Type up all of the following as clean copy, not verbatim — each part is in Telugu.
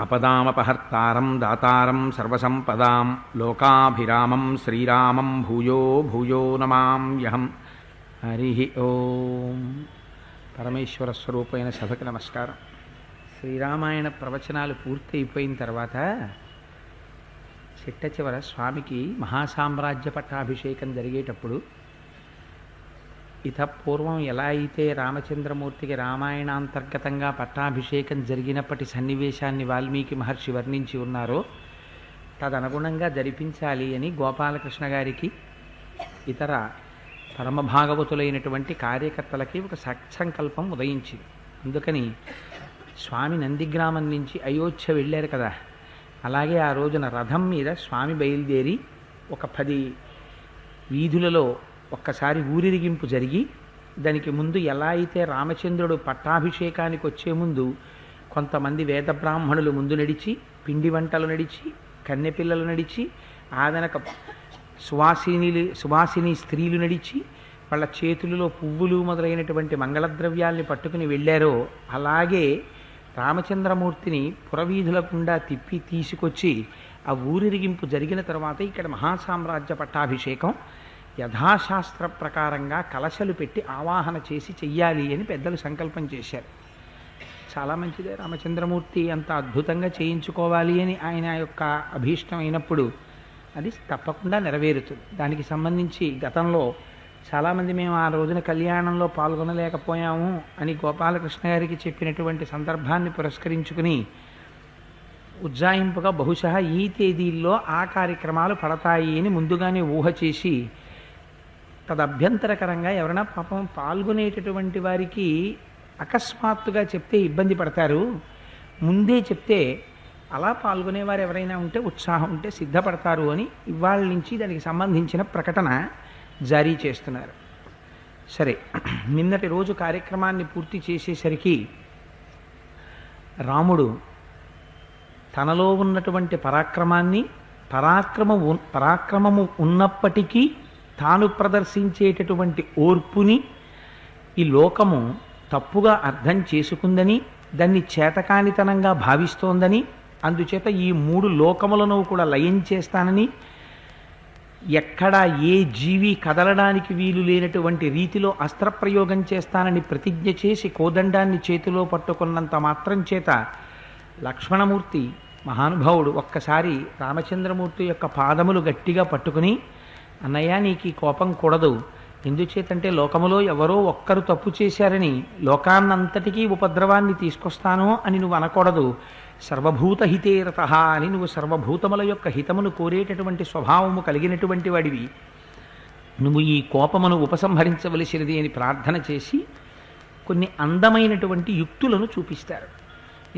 అపదామపహర్తారం దాతారం సర్వసంపదాం లోకాభిరామం శ్రీరామం భూయో భూయో నమామ్యహం. హరి ఓం. పరమేశ్వర స్వరూపమైన సభకి నమస్కారం. శ్రీరామాయణ ప్రవచనాలు పూర్తి అయిపోయిన తర్వాత చిట్ట చివర స్వామికి మహాసామ్రాజ్య పట్టాభిషేకం జరిగేటప్పుడు పూర్వం ఎలా అయితే రామచంద్రమూర్తికి రామాయణాంతర్గతంగా పట్టాభిషేకం జరిగినప్పటి సన్నివేశాన్ని వాల్మీకి మహర్షి వర్ణించి ఉన్నారో తదనుగుణంగా జరిపించాలి అని గోపాలకృష్ణ గారికి ఇతర పరమభాగవతులైనటువంటి కార్యకర్తలకి ఒక సత్సంకల్పం ఉదయించింది. అందుకని స్వామి నందిగ్రామం నుంచి అయోధ్య వెళ్ళారు కదా, అలాగే ఆ రోజున రథం మీద స్వామి బయలుదేరి ఒక 10 వీధులలో ఒక్కసారి ఊరిరిగింపు జరిగి, దానికి ముందు ఎలా అయితే రామచంద్రుడు పట్టాభిషేకానికి వచ్చే ముందు కొంతమంది వేద బ్రాహ్మణులు ముందు నడిచి, పిండి వంటలు నడిచి, కన్నెపిల్లలు నడిచి, ఆ వెనక సువాసిని స్త్రీలు నడిచి వాళ్ళ చేతులలో పువ్వులు మొదలైనటువంటి మంగళద్రవ్యాల్ని పట్టుకుని వెళ్ళారో, అలాగే రామచంద్రమూర్తిని పురవీధులకుండా తిప్పి తీసుకొచ్చి ఆ ఊరిరిగింపు జరిగిన తర్వాత ఇక్కడ మహాసామ్రాజ్య పట్టాభిషేకం యథాశాస్త్ర ప్రకారంగా కలశలు పెట్టి ఆవాహన చేసి చెయ్యాలి అని పెద్దలు సంకల్పం చేశారు. చాలా మంచిదే, రామచంద్రమూర్తి అంత అద్భుతంగా చేయించుకోవాలి అని ఆయన యొక్క అభీష్టం అయినప్పుడు అది తప్పకుండా నెరవేరుతుంది. దానికి సంబంధించి గతంలో చాలామంది మేము ఆ రోజున కళ్యాణంలో పాల్గొనలేకపోయాము అని గోపాలకృష్ణ గారికి చెప్పినటువంటి సందర్భాన్ని పురస్కరించుకుని ఉజ్జాయింపుగా బహుశా ఈ తేదీల్లో ఆ కార్యక్రమాలు పడతాయి అని ముందుగానే ఊహ చేసి, తదభ్యంతరకరంగా ఎవరైనా పాపం పాల్గొనేటటువంటి వారికి అకస్మాత్తుగా చెప్తే ఇబ్బంది పడతారు, ముందే చెప్తే అలా పాల్గొనేవారు ఎవరైనా ఉంటే ఉత్సాహం ఉంటే సిద్ధపడతారు అని ఇవాళ నుంచి దానికి సంబంధించిన ప్రకటన జారీ చేస్తున్నారు. సరే, నిన్నటి రోజు కార్యక్రమాన్ని పూర్తి చేసేసరికి రాముడు తనలో ఉన్నటువంటి పరాక్రమము ఉన్నప్పటికీ తాను ప్రదర్శించేటటువంటి ఓర్పుని ఈ లోకము తప్పుగా అర్థం చేసుకుందని, దాన్ని చేతకానితనంగా భావిస్తోందని, అందుచేత ఈ 3 లోకములను కూడా లయం చేస్తానని, ఎక్కడా ఏ జీవి కదలడానికి వీలు లేనటువంటి రీతిలో అస్త్రప్రయోగం చేస్తానని ప్రతిజ్ఞ చేసి కోదండాన్ని చేతిలో పట్టుకున్నంత మాత్రం చేత లక్ష్మణమూర్తి మహానుభావుడు ఒక్కసారి రామచంద్రమూర్తి యొక్క పాదములు గట్టిగా పట్టుకుని, అన్నయ్య నీకు ఈ కోపం కూడదు, ఎందుచేతంటే లోకములో ఎవరో ఒక్కరు తప్పు చేశారని లోకాన్నంతటికీ ఉపద్రవాన్ని తీసుకొస్తాను అని నువ్వు అనకూడదు, సర్వభూత హితేరత అని నువ్వు సర్వభూతముల యొక్క హితమును కోరేటటువంటి స్వభావము కలిగినటువంటి వాడివి, నువ్వు ఈ కోపమును ఉపసంహరించవలసినది అని ప్రార్థన చేసి కొన్ని అందమైనటువంటి యుక్తులను చూపిస్తారు.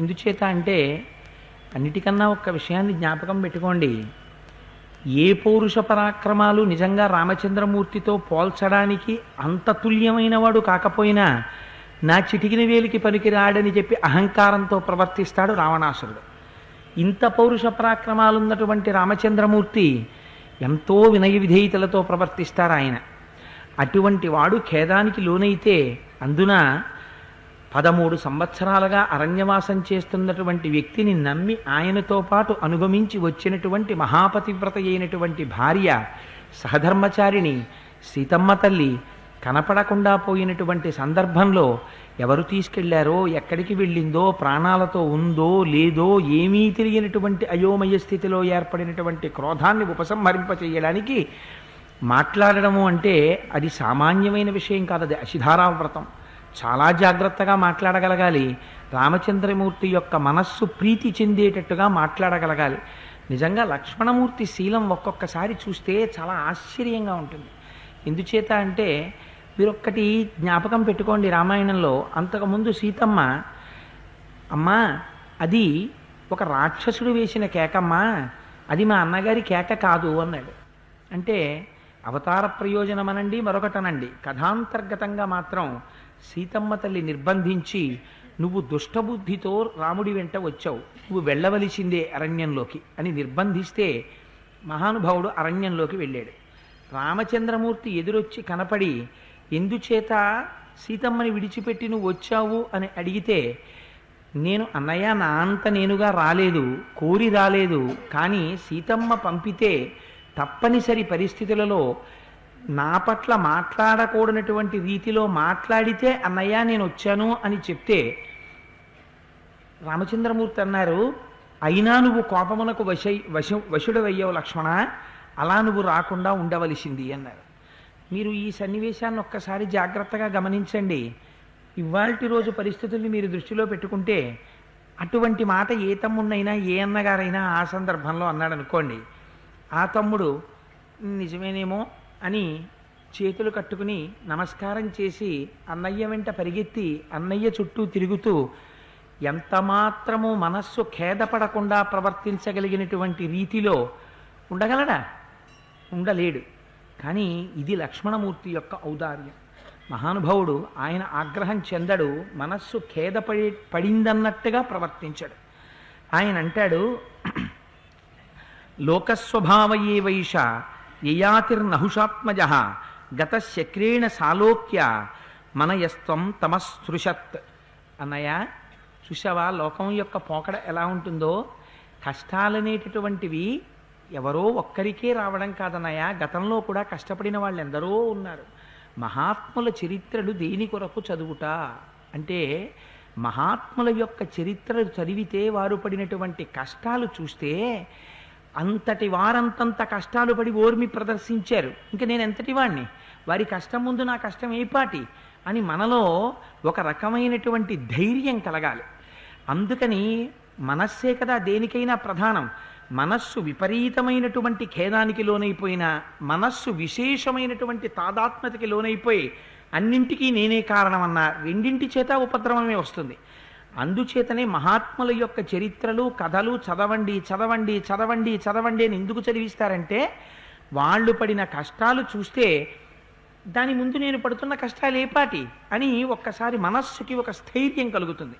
ఎందుచేత అంటే అన్నిటికన్నా ఒక్క విషయాన్ని జ్ఞాపకం పెట్టుకోండి, ఏ పౌరుష పరాక్రమాలు నిజంగా రామచంద్రమూర్తితో పోల్చడానికి అంత తుల్యమైన వాడు కాకపోయినా నా చిటికిన వేలికి పనికిరాడని చెప్పి అహంకారంతో ప్రవర్తిస్తాడు రావణాసురుడు. ఇంత పౌరుష పరాక్రమాలున్నటువంటి రామచంద్రమూర్తి ఎంతో వినయ విధేయతలతో ప్రవర్తిస్తారు ఆయన. అటువంటి వాడు ఖేదానికి లోనైతే అందున 13 సంవత్సరాలుగా అరణ్యవాసం చేస్తున్నటువంటి వ్యక్తిని నమ్మి ఆయనతో పాటు అనుగమించి వచ్చినటువంటి మహాపతివ్రత అయినటువంటి భార్య సహధర్మచారిణి సీతమ్మ తల్లి కనపడకుండా పోయినటువంటి సందర్భంలో ఎవరు తీసుకెళ్లారో, ఎక్కడికి వెళ్ళిందో, ప్రాణాలతో ఉందో లేదో ఏమీ తెలియనటువంటి అయోమయ స్థితిలో ఏర్పడినటువంటి క్రోధాన్ని ఉపసంహరింపచేయడానికి మాట్లాడడము అంటే అది సామాన్యమైన విషయం కాదు, అది అశిధారావ్రతం. చాలా జాగ్రత్తగా మాట్లాడగలగాలి, రామచంద్రమూర్తి యొక్క మనస్సు ప్రీతి చెందేటట్టుగా మాట్లాడగలగాలి. నిజంగా లక్ష్మణమూర్తి శీలం ఒక్కొక్కసారి చూస్తే చాలా ఆశ్చర్యంగా ఉంటుంది. ఎందుచేత అంటే మీరొక్కటి జ్ఞాపకం పెట్టుకోండి, రామాయణంలో అంతకుముందు సీతమ్మ అమ్మా అది ఒక రాక్షసుడు వేసిన కేకమ్మా, అది మా అన్నగారి కేక కాదు అన్నాడు. అంటే అవతార ప్రయోజనం అనండి మరొకటనండి, కథాంతర్గతంగా మాత్రం సీతమ్మ తల్లి నిర్బంధించి నువ్వు దుష్టబుద్ధితో రాముడి వెంట వచ్చావు, నువ్వు వెళ్ళవలసిందే అరణ్యంలోకి అని నిర్బంధిస్తే మహానుభావుడు అరణ్యంలోకి వెళ్ళాడు. రామచంద్రమూర్తి ఎదురొచ్చి కనపడి ఎందుచేత సీతమ్మని విడిచిపెట్టి నువ్వు వచ్చావు అని అడిగితే నేను అన్నయ్య నా అంత నేనుగా రాలేదు, కోరి రాలేదు, కానీ సీతమ్మ పంపితే తప్పనిసరి పరిస్థితులలో నా పట్ల మాట్లాడకూడనటువంటి రీతిలో మాట్లాడితే అన్నయ్య నేను వచ్చాను అని చెప్తే రామచంద్రమూర్తి అన్నారు, అయినా నువ్వు కోపమునకు వశుడవయ్యావు లక్ష్మణ, అలా నువ్వు రాకుండా ఉండవలసింది అన్నారు. మీరు ఈ సన్నివేశాన్ని ఒక్కసారి జాగ్రత్తగా గమనించండి. ఇవాల్టి రోజు పరిస్థితుల్ని మీరు దృష్టిలో పెట్టుకుంటే అటువంటి మాట ఏ తమ్ముడినైనా ఏ అన్నగారైనా ఆ సందర్భంలో అన్నాడు అనుకోండి, ఆ తమ్ముడు నిజమేనేమో అని చేతులు కట్టుకుని నమస్కారం చేసి అన్నయ్య వెంట పరిగెత్తి అన్నయ్య చుట్టూ తిరుగుతూ ఎంత మాత్రము మనస్సు ఖేదపడకుండా ప్రవర్తించగలిగినటువంటి రీతిలో ఉండగలడా? ఉండలేడు. కానీ ఇది లక్ష్మణమూర్తి యొక్క ఔదార్యం. మహానుభావుడు ఆయన ఆగ్రహం చెందడు, మనస్సు పడిందన్నట్టుగా ప్రవర్తించాడు. ఆయన అంటాడు, లోకస్వభావయే వైష యయాతిర్నహుషాత్మజ గతశక్రేణ సాలోక్య మనయస్త్వం తమస్పృశత్. అన్నయ్య చూసావా లోకం యొక్క పోకడ ఎలా ఉంటుందో? కష్టాలనేటటువంటివి ఎవరో ఒక్కరికే రావడం కాదన్నయ్య, గతంలో కూడా కష్టపడిన వాళ్ళు ఎందరో ఉన్నారు. మహాత్ముల చరిత్రలు దేని కొరకు చదువుట అంటే, మహాత్ముల యొక్క చరిత్రలు చదివితే వారు పడినటువంటి కష్టాలు చూస్తే అంతటి వారంతంత కష్టాలు పడి ఓర్మి ప్రదర్శించారు, ఇంకా నేను ఎంతటి వాణ్ణి, వారి కష్టం ముందు నా కష్టం ఏపాటి అని మనలో ఒక రకమైనటువంటి ధైర్యం కలగాలి. అందుకని మనస్సే కదా దేనికైనా ప్రధానం. మనస్సు విపరీతమైనటువంటి ఖేదానికి లోనైపోయినా, మనస్సు విశేషమైనటువంటి తాదాత్మ్యతకి లోనైపోయి అన్నింటికీ నేనే కారణమన్నా రెండింటి చేత ఉపద్రవమే వస్తుంది. అందుచేతనే మహాత్ముల యొక్క చరిత్రలు కథలు చదవండి చదవండి చదవండి చదవండి అని ఎందుకు చదివిస్తారంటే, వాళ్ళు పడిన కష్టాలు చూస్తే దాని ముందు నేను పడుతున్న కష్టాలు ఏపాటి అని ఒక్కసారి మనస్సుకి ఒక స్థైర్యం కలుగుతుంది.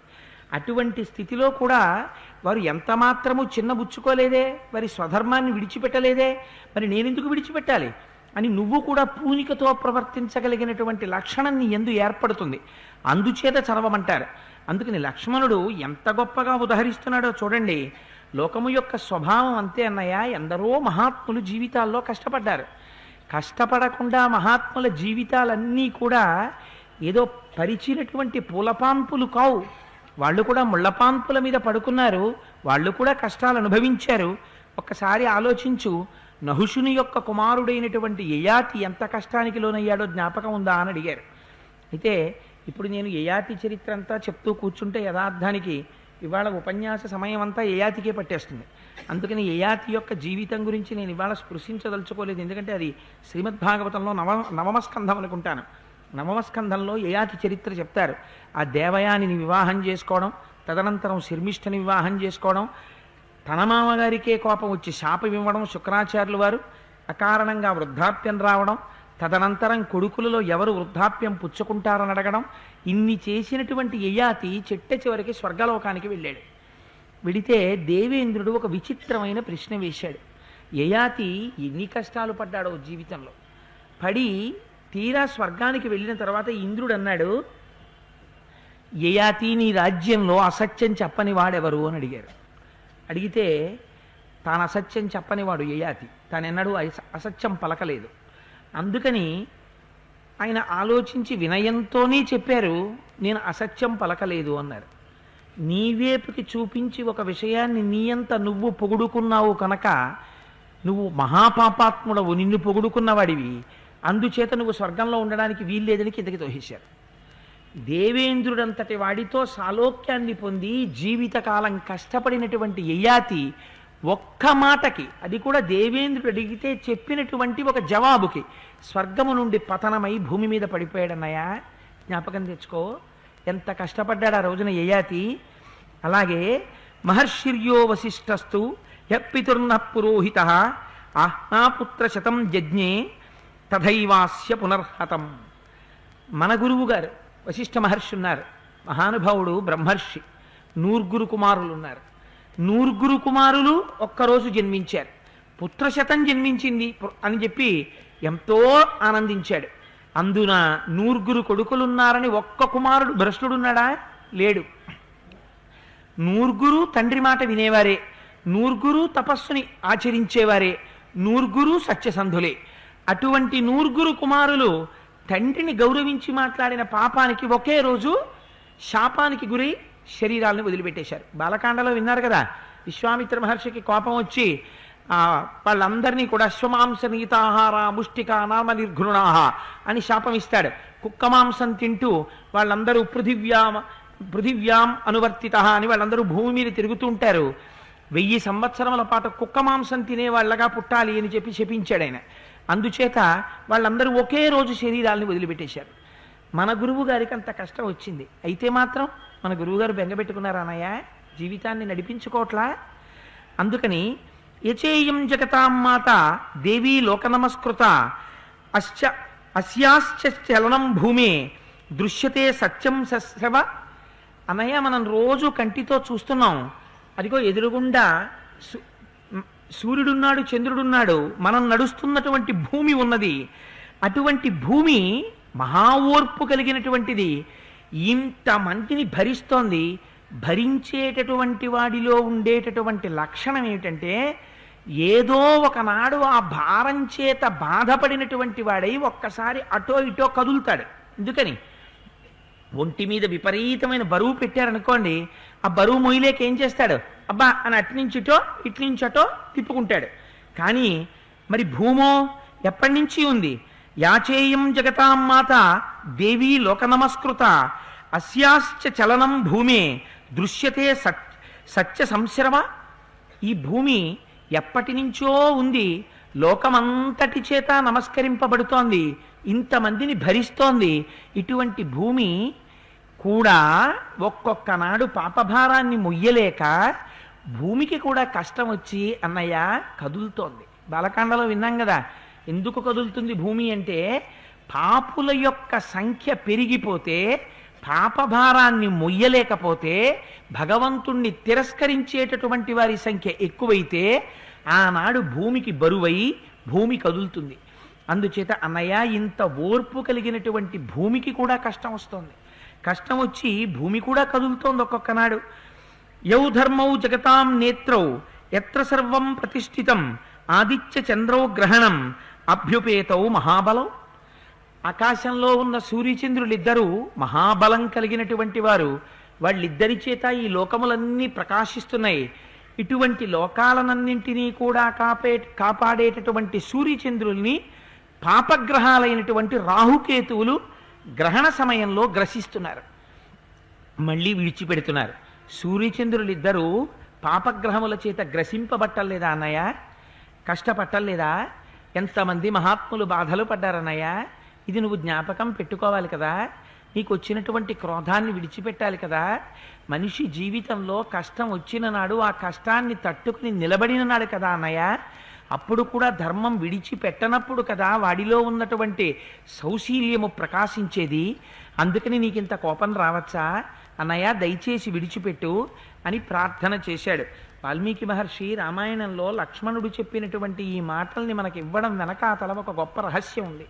అటువంటి స్థితిలో కూడా వారు ఎంత మాత్రము చిన్నబుచ్చుకోలేదే, వారి స్వధర్మాన్ని విడిచిపెట్టలేదే, మరి నేనెందుకు విడిచిపెట్టాలి అని నువ్వు కూడా పూనికతో ప్రవర్తించగలిగినటువంటి లక్షణం నీ యందు ఏర్పడుతుంది. అందుచేత చదవమంటారు. అందుకని లక్ష్మణుడు ఎంత గొప్పగా ఉదహరిస్తున్నాడో చూడండి. లోకము యొక్క స్వభావం అంతే అన్నయ్య, ఎందరో మహాత్ములు జీవితాల్లో కష్టపడ్డారు. కష్టపడకుండా మహాత్ముల జీవితాలన్నీ కూడా ఏదో పరిచినటువంటి పూలపాన్పులు కావు. వాళ్ళు కూడా ముళ్ళపాన్పుల మీద పడుకున్నారు, వాళ్ళు కూడా కష్టాలు అనుభవించారు. ఒక్కసారి ఆలోచించు, నహుషుని యొక్క కుమారుడైనటువంటి యయాతి ఎంత కష్టానికి లోనయ్యాడో జ్ఞాపకం ఉందా అని అడిగారు. అయితే ఇప్పుడు నేను యయాతి చరిత్ర అంతా చెప్తూ కూర్చుంటే యథార్థానికి ఇవాళ ఉపన్యాస సమయం అంతా యయాతికే పట్టేస్తుంది. అందుకని యయాతి యొక్క జీవితం గురించి నేను ఇవాళ స్పృశించదలుచుకోలేదు, ఎందుకంటే అది శ్రీమద్భాగవతంలో నవమ స్కంధం అనుకుంటాను. నవమ స్కంధంలో యయాతి చరిత్ర చెప్తారు. ఆ దేవయానిని వివాహం చేసుకోవడం, తదనంతరం శర్మిష్ఠని వివాహం చేసుకోవడం, తన మామగారికే కోపం వచ్చి శాపం ఇవ్వడం శుక్రాచార్యులు వారు, అకారణంగా వృద్ధాప్యం రావడం, తదనంతరం కొడుకులలో ఎవరు వృద్ధాప్యం పుచ్చుకుంటారని అడగడం, ఇన్ని చేసినటువంటి యయాతి చిట్ట చివరికి స్వర్గలోకానికి వెళ్ళాడు. వెడితే దేవేంద్రుడు ఒక విచిత్రమైన ప్రశ్న వేశాడు. యయాతి ఎన్ని కష్టాలు పడ్డాడో జీవితంలో. పడి తీరా స్వర్గానికి వెళ్ళిన తర్వాత ఇంద్రుడు అన్నాడు, యయాతి నీ రాజ్యంలో అసత్యం చెప్పని వాడెవరు అని అడిగారు. అడిగితే తాను అసత్యం చెప్పనివాడు యయాతి, తానెన్నడూ అసత్యం పలకలేదు. అందుకని ఆయన ఆలోచించి వినయంతోనే చెప్పారు, నేను అసత్యం పలకలేదు అన్నారు. నీవేపుకి చూపించి ఒక విషయాన్ని నీయంత నువ్వు పొగుడుకున్నావు కనుక నువ్వు మహాపాపాత్ముడవు, నిన్ను పొగుడుకున్నవాడివి, అందుచేత నువ్వు స్వర్గంలో ఉండడానికి వీల్లేదని కిందకి తోసేశారు. దేవేంద్రుడంతటి వాడితో సాలోక్యాన్ని పొంది జీవితకాలం కష్టపడినటువంటి యయాతి ఒక్క మాటకి, అది కూడా దేవేంద్రుడు అడిగితే చెప్పినటువంటి ఒక జవాబుకి స్వర్గము నుండి పతనమై భూమి మీద పడిపోయాడన్నయ్య. జ్ఞాపకం తెచ్చుకో, ఎంత కష్టపడ్డాడు ఆ రోజున యయాతి. అలాగే మహర్షిర్యో వశిష్ఠస్తు యపితుర్న పురోహిత ఆహ్నాపుత్ర శతం యజ్ఞే తథైవాస్య పునర్హతం. మన గురువు గారు వశిష్ఠ మహర్షి ఉన్నారు, మహానుభావుడు బ్రహ్మర్షి. నూర్గురు కుమారులు ఉన్నారు. నూర్గురు కుమారులు ఒక్కరోజు జన్మించారు. పుత్రశతం జన్మించింది అని చెప్పి ఎంతో ఆనందించాడు. అందున నూర్గురు కొడుకులున్నారని ఒక్క కుమారుడు భ్రష్టుడున్నాడా? లేడు. నూరుగురు తండ్రి మాట వినేవారే, నూరుగురు తపస్సుని ఆచరించేవారే, నూరుగురు సత్యసంధులే. అటువంటి నూరుగురు కుమారులు తండ్రిని గౌరవించి మాట్లాడిన పాపానికి ఒకే రోజు శాపానికి గురై శరీరాలను వదిలిపెట్టేశారు. బాలకాండలో విన్నారు కదా, విశ్వామిత్ర మహర్షికి కోపం వచ్చి వాళ్ళందరినీ కూడా అశ్వమాంస నీతాహార ముష్టిక నామ నిర్ఘృణాహ అని శాపం ఇస్తాడు. కుక్క మాంసం తింటూ వాళ్ళందరూ పృథివ్యాం అనువర్తిత అని వాళ్ళందరూ భూమి మీద తిరుగుతూ ఉంటారు. 1000 సంవత్సరముల పాటు కుక్క మాంసం తినేవాళ్ళగా పుట్టాలి అని చెప్పి శపించాడు ఆయన. అందుచేత వాళ్ళందరూ ఒకే రోజు శరీరాలను వదిలిపెట్టేశారు. మన గురువు గారికి అంత కష్టం వచ్చింది. అయితే మాత్రం మన గురువుగారు బెంగపెట్టుకున్నారు అన్నయ్య, జీవితాన్ని నడిపించుకోవట్లా. అందుకని యచేయం జగతాం మాత దేవీ లోక నమస్కృత అస్యాశ్చ చలనం భూమే దృశ్యతే సత్యం సస్రవ. అన్నయ్య, మనం రోజు కంటితో చూస్తున్నాం, అదిగో ఎదురుగుండా సూర్యుడున్నాడు, చంద్రుడున్నాడు, మనం నడుస్తున్నటువంటి భూమి ఉన్నది. అటువంటి భూమి మహా ఓర్పు కలిగినటువంటిది, ఇంతమందిని భరిస్తోంది. భరించేటటువంటి వాడిలో ఉండేటటువంటి లక్షణం ఏమిటంటే, ఏదో ఒకనాడు ఆ భారం చేత బాధపడినటువంటి వాడై ఒక్కసారి అటో ఇటో కదులుతాడు. ఎందుకని? ఒంటి మీద విపరీతమైన బరువు పెట్టారనుకోండి, ఆ బరువు మొయ్యలేక ఏం చేస్తాడు? అబ్బా అని అట్నుంచిటో ఇట్నుంచటో తిప్పుకుంటాడు. కానీ మరి భూమో ఎప్పటి నుంచి ఉంది? యాచేయం జగతాం మాత దేవీ లోక నమస్కృత అస్యాశ్చ చలనం భూమే దృశ్యతే సత్య సంశ్రవ. ఈ భూమి ఎప్పటి నుంచో ఉంది, లోకమంతటి చేత నమస్కరింపబడుతోంది, ఇంతమందిని భరిస్తోంది. ఇటువంటి భూమి కూడా ఒక్కొక్క నాడు పాపభారాన్ని మొయ్యలేక భూమికి కూడా కష్టం వచ్చి అన్నయ్య కదులుతోంది. బాలకాండలో విన్నాం కదా, ఎందుకు కదులుతుంది భూమి అంటే, పాపుల యొక్క సంఖ్య పెరిగిపోతే, పాపభారాన్ని మొయ్యలేకపోతే, భగవంతుణ్ణి తిరస్కరించేటటువంటి వారి సంఖ్య ఎక్కువైతే ఆనాడు భూమికి బరువై భూమి కదులుతుంది. అందుచేత అన్నయ్య, ఇంత ఓర్పు కలిగినటువంటి భూమికి కూడా కష్టం వస్తుంది. కష్టం వచ్చి భూమి కూడా కదులుతోంది ఒక్కొక్కనాడు. యౌ ధర్మౌ జగతాం నేత్రౌ ఎత్ర సర్వం ప్రతిష్ఠితం ఆదిత్య చంద్రౌ గ్రహణం అభ్యుపేతౌ మహాబలం. ఆకాశంలో ఉన్న సూర్యచంద్రులిద్దరూ మహాబలం కలిగినటువంటి వారు. వాళ్ళిద్దరి చేత ఈ లోకములన్నీ ప్రకాశిస్తున్నాయి. ఇటువంటి లోకాలనన్నింటినీ కూడా కాపాడేటటువంటి సూర్యచంద్రుల్ని పాపగ్రహాలైనటువంటి రాహుకేతువులు గ్రహణ సమయంలో గ్రసిస్తున్నారు, మళ్ళీ విడిచిపెడుతున్నారు. సూర్యచంద్రులిద్దరూ పాపగ్రహముల చేత గ్రసింపబట్టలేదా అన్నయ్య? కష్టపట్టలేదా? ఎంతమంది మహాత్ములు బాధలు పడ్డారన్నయ్య? ఇది నువ్వు జ్ఞాపకం పెట్టుకోవాలి కదా. నీకు వచ్చినటువంటి క్రోధాన్ని విడిచిపెట్టాలి కదా. మనిషి జీవితంలో కష్టం వచ్చిన నాడు ఆ కష్టాన్ని తట్టుకుని నిలబడిన నాడు కదా అన్నయ్య. అప్పుడు కూడా ధర్మం విడిచిపెట్టనప్పుడు కదా వాడిలో ఉన్నటువంటి సౌశీల్యము ప్రకాశించేది. అందుకని నీకింత కోపం రావచ్చా అన్నయ్య? దయచేసి విడిచిపెట్టు అని ప్రార్థన చేశాడు. వాల్మీకి మహర్షి రామాయణంలో లక్ష్మణుడు చెప్పినటువంటి ఈ మాటల్ని మనకి ఇవ్వడం వెనకాతల ఒక గొప్ప రహస్యం ఉంది.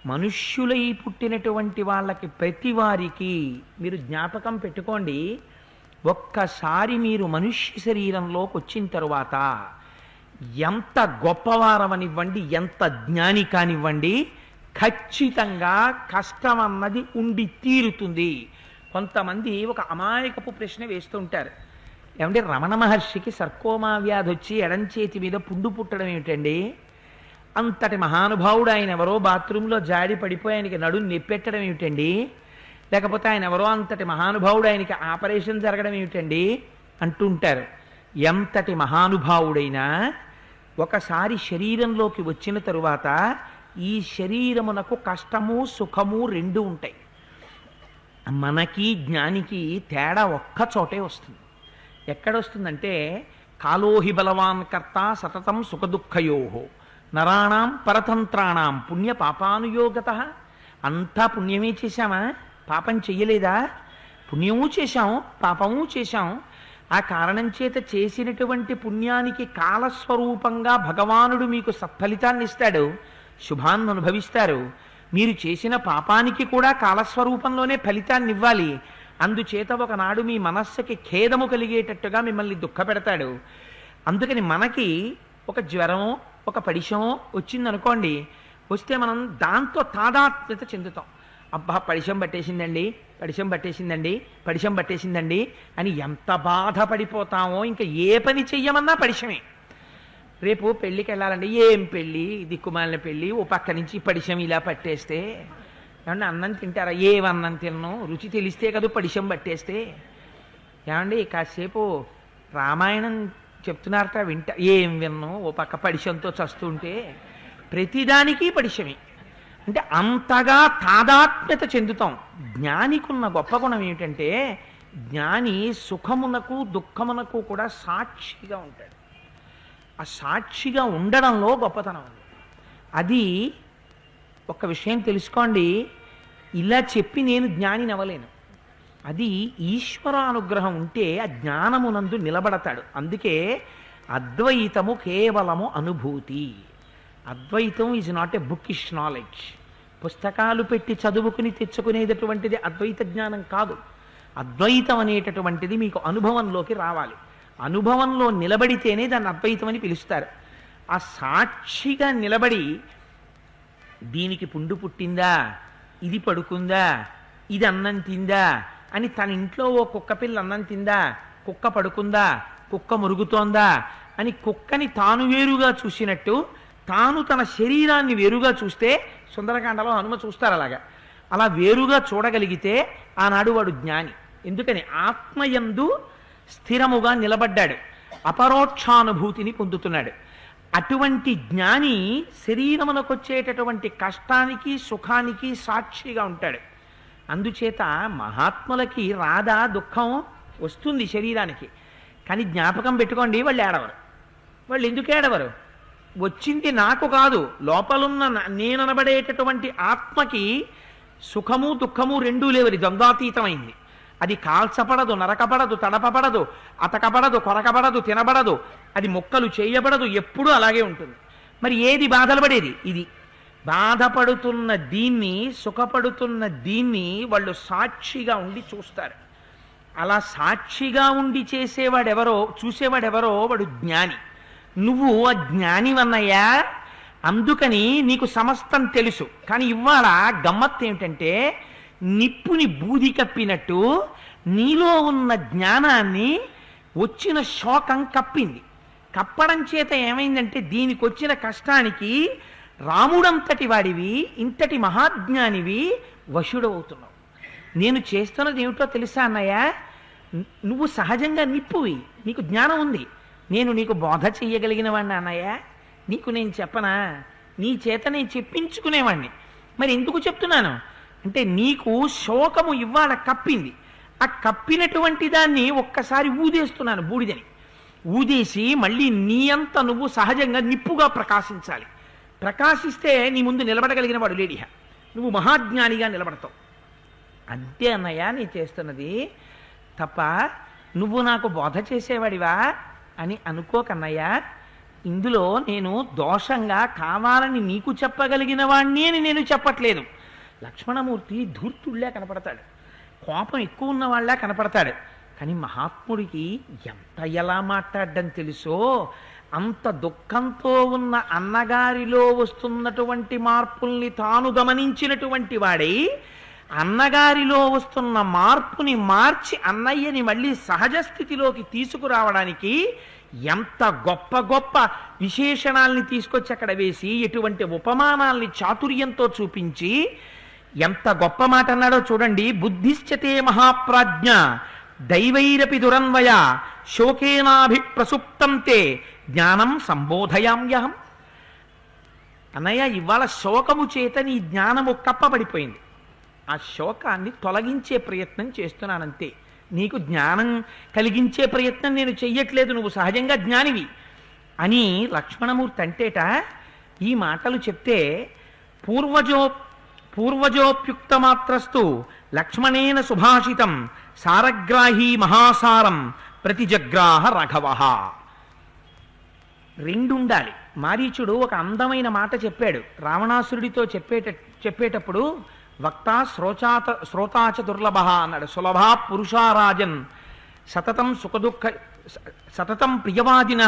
మనుష్యులై పుట్టినటువంటి వాళ్ళకి ప్రతి వారికి మీరు జ్ఞాపకం పెట్టుకోండి, ఒక్కసారి మీరు మనుష్య శరీరంలోకి వచ్చిన తరువాత ఎంత గొప్పవారమనివ్వండి, ఎంత జ్ఞాని కానివ్వండి, ఖచ్చితంగా కష్టం అన్నది ఉండి తీరుతుంది. కొంతమంది ఒక అమాయకపు ప్రశ్న వేస్తుంటారు, ఏమంటే రమణ మహర్షికి సర్కోమా వ్యాధి వచ్చి ఎడంచేతి మీద పుండు పుట్టడం ఏమిటండి? అంతటి మహానుభావుడు ఆయన ఎవరో బాత్రూంలో జాడి పడిపోయి ఆయనకి నడుము నెప్పెట్టడం ఏమిటండి? లేకపోతే ఆయన ఎవరో అంతటి మహానుభావుడు ఆయనకి ఆపరేషన్ జరగడం ఏమిటండి అంటుంటారు. ఎంతటి మహానుభావుడైనా ఒకసారి శరీరంలోకి వచ్చిన తరువాత ఈ శరీరమునకు కష్టము సుఖము రెండు ఉంటాయి. మనకి జ్ఞానికి తేడా ఒక్క చోటే వస్తుంది. ఎక్కడొస్తుందంటే, కాలోహి బలవాన్ కర్త సతతం సుఖదుఃఖయోహో నరాణం పరతంత్రాణం పుణ్య పాపానుయోగత. అంతా పుణ్యమే చేశామా? పాపం చెయ్యలేదా? పుణ్యము చేశాం, పాపము చేశాం. ఆ కారణం చేత చేసినటువంటి పుణ్యానికి కాలస్వరూపంగా భగవానుడు మీకు సత్ఫలితాన్ని ఇస్తాడు, శుభాన్ని అనుభవిస్తారు. మీరు చేసిన పాపానికి కూడా కాలస్వరూపంలోనే ఫలితాన్ని ఇవ్వాలి. అందుచేత ఒకనాడు మీ మనస్సుకి ఖేదము కలిగేటట్టుగా మిమ్మల్ని దుఃఖపెడతాడు. అందుకని మనకి ఒక జ్వరమో ఒక పడిశమో వచ్చిందనుకోండి, వస్తే మనం దాంతో తాదాత్మ్యత చెందుతాం. అబ్బా పడిశం పట్టేసిందండి, పడిశం పట్టేసిందండి, పడిశం పట్టేసిందండి అని ఎంత బాధపడిపోతామో, ఇంకా ఏ పని చెయ్యమన్నా పడిశమే. రేపు పెళ్ళికి వెళ్ళాలండి, ఏం పెళ్ళి, దిక్కుమాలిన పెళ్ళి, ఓ పక్క నుంచి పడిశం ఇలా పట్టేస్తే ఏమంటే అన్నం తింటారా? ఏమన్నం తిన్ను, రుచి తెలిస్తే కదా పడిశం పట్టేస్తే. ఏమండి కాసేపు రామాయణం చెప్తున్నారట, వింటా, ఏం విన్ను, ఓ పక్క పడిశంతో చస్తుంటే. ప్రతిదానికి పడిశమే. అంటే అంతగా తాదాత్మ్యత చెందుతాం. జ్ఞానికున్న గొప్ప గుణం ఏమిటంటే, జ్ఞాని సుఖమునకు దుఃఖమునకు కూడా సాక్షిగా ఉంటాడు. ఆ సాక్షిగా ఉండడంలో గొప్పతనం ఉంది. అది ఒక విషయం తెలుసుకోండి, ఇలా చెప్పి నేను జ్ఞానిని అవ్వలేను. అది ఈశ్వరానుగ్రహం ఉంటే ఆ జ్ఞానమునందు నిలబడతాడు. అందుకే అద్వైతము కేవలము అనుభూతి. అద్వైతం is not a bookish knowledge. పుస్తకాలు పెట్టి చదువుకుని తెచ్చుకునేటటువంటిది అద్వైత జ్ఞానం కాదు. అద్వైతం అనేటటువంటిది మీకు అనుభవంలోకి రావాలి. అనుభవంలో నిలబడితేనే దాన్ని అద్వైతం అని పిలుస్తారు. ఆ సాక్షిగా నిలబడి దీనికి పుండు పుట్టిందా, ఇది పడుకుందా, ఇది అన్నం తిందా అని తన ఇంట్లో ఓ కుక్క పిల్ల అన్నం తిందా, కుక్క పడుకుందా, కుక్క మురుగుతోందా అని కుక్కని తాను వేరుగా చూసినట్టు తాను తన శరీరాన్ని వేరుగా చూస్తే, సుందరకాండలో హనుమ చూస్తారు అలాగా, అలా వేరుగా చూడగలిగితే ఆనాడు వాడు జ్ఞాని. ఎందుకని ఆత్మయందు స్థిరముగా నిలబడ్డాడు, అపరోక్షానుభూతిని పొందుతున్నాడు. అటువంటి జ్ఞాని శరీరమునకు వచ్చేటటువంటి కష్టానికి సుఖానికి సాక్షిగా ఉంటాడు. అందుచేత మహాత్ములకి రాదా దుఃఖం వస్తుంది శరీరానికి, కానీ జ్ఞాపకం పెట్టుకోండి, వాళ్ళు ఏడవరు. వాళ్ళు ఎందుకు ఏడవరు? వచ్చింది నాకు కాదు, లోపలున్న నేననబడేటటువంటి ఆత్మకి సుఖము దుఃఖము రెండూ లేవరి, ద్వంద్వాతీతమైంది. అది కాల్చపడదు, నరకపడదు, తడపబడదు, అతకబడదు, కొరకబడదు, తినబడదు, అది ముక్కలు చేయబడదు, ఎప్పుడూ అలాగే ఉంటుంది. మరి ఏది బాధలు పడేది? ఇది. బాధపడుతున్న దీన్ని, సుఖపడుతున్న దీన్ని వాళ్ళు సాక్షిగా ఉండి చూస్తారు. అలా సాక్షిగా ఉండి చేసేవాడెవరో, చూసేవాడెవరో వాడు జ్ఞాని. నువ్వు ఆ జ్ఞానివన్నయ్యా, అందుకని నీకు సమస్తం తెలుసు. కానీ ఇవాళ గమ్మత్తు ఏమిటంటే, నిప్పుని బూది కప్పినట్టు నీలో ఉన్న జ్ఞానాన్ని వచ్చిన శోకం కప్పింది. కప్పడం చేత ఏమైందంటే, దీనికి వచ్చిన కష్టానికి రాముడంతటి వాడివి, ఇంతటి మహాజ్ఞానివి వశుడవుతున్నావు. నేను చేస్తున్నది ఏమిటో తెలుసా అన్నయ్య, నువ్వు సహజంగా నిప్పువి, నీకు జ్ఞానం ఉంది. నేను నీకు బోధ చెయ్యగలిగిన వాడిని అన్నయ్య, నీకు నేను చెప్పనా? నీ చేత నేను చెప్పించుకునేవాడిని. మరి ఎందుకు చెప్తున్నాను అంటే, నీకు శోకము ఇవాళ కప్పింది. ఆ కప్పినటువంటి దాన్ని ఒక్కసారి ఊదేస్తున్నాను, బూడిదని ఊదేసి మళ్ళీ నీ అంత నువ్వు సహజంగా నిప్పుగా ప్రకాశించాలి. ప్రకాశిస్తే నీ ముందు నిలబడగలిగిన వాడు లేడిహ, నువ్వు మహాజ్ఞానిగా నిలబడతావు. అంతే అన్నయ్య నీ చేస్తున్నది. తప్ప నువ్వు నాకు బోధ చేసేవాడివా అని అనుకోకన్నయ్య. ఇందులో నేను దోషంగా కావాలని నీకు చెప్పగలిగిన వాణ్ణి అని నేను చెప్పట్లేదు. లక్ష్మణమూర్తి ధూర్తుళ్లే కనపడతాడు, కోపం ఎక్కువ ఉన్నవాళ్లా కనపడతాడు. కానీ మహాత్ముడికి ఎంత ఎలా మాట్లాడడం తెలుసో, అంత దుఃఖంతో ఉన్న అన్నగారిలో వస్తున్నటువంటి మార్పుల్ని తాను గమనించినటువంటి వాడై, అన్నగారిలో వస్తున్న మార్పుని మార్చి అన్నయ్యని మళ్ళీ సహజ స్థితిలోకి తీసుకురావడానికి ఎంత గొప్ప గొప్ప విశేషణాల్ని తీసుకొచ్చి అక్కడ వేసి, ఎటువంటి ఉపమానాల్ని చాతుర్యంతో చూపించి ఎంత గొప్ప మాట అన్నాడో చూడండి. బుద్ధిశ్చతే మహాప్రాజ్ఞ దైవైరపి దురన్వయ శోకేనాభిప్రసుప్తం తే జ్ఞానం సంబోధయామ్యహం. అన్నయ్య, ఇవాళ శోకము చేత నీ జ్ఞానము కప్పబడిపోయింది. ఆ శోకాన్ని తొలగించే ప్రయత్నం చేస్తున్నానంతే. నీకు జ్ఞానం కలిగించే ప్రయత్నం నేను చెయ్యట్లేదు, నువ్వు సహజంగా జ్ఞానివి అని లక్ష్మణమూర్తి అంటేట. ఈ మాటలు చెప్తే పూర్వజోప్యుక్తమాత్రస్తు లక్ష్మణేన సుభాషితం సారగ్రాహీ మహాసారం ప్రతిజగ్రాహ రాఘవ. రెండుండాలి. మారీచుడు ఒక అందమైన మాట చెప్పాడు రావణాసురుడితో చెప్పేటప్పుడు, వక్తా శ్రోతాచ దుర్లభ అన్నాడు. సులభా పురుషారాజన్ సతతం సుఖదుఃఖ సతతం ప్రియవాదిన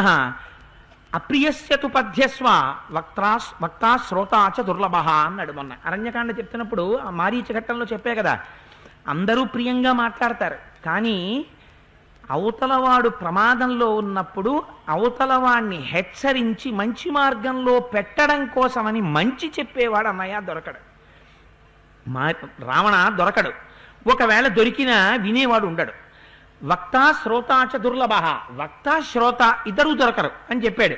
అప్రియస్యతు పద్యస్వ వక్తా శ్రోతాచ దుర్లభ అన్నాడు. మొన్న అరణ్యకాండ చెప్తున్నప్పుడు ఆ మారీచ ఘట్టంలో చెప్పే కదా, అందరూ ప్రియంగా మాట్లాడతారు, కానీ అవతలవాడు ప్రమాదంలో ఉన్నప్పుడు అవతలవాణ్ణి హెచ్చరించి మంచి మార్గంలో పెట్టడం కోసమని మంచి చెప్పేవాడు అన్నయ్య దొరకడు. రావణ దొరకడు. ఒకవేళ దొరికినా వినేవాడు ఉండడు. వక్తా శ్రోతాచ దుర్లభ, వక్త శ్రోత ఇద్దరూ దొరకరు అని చెప్పాడు.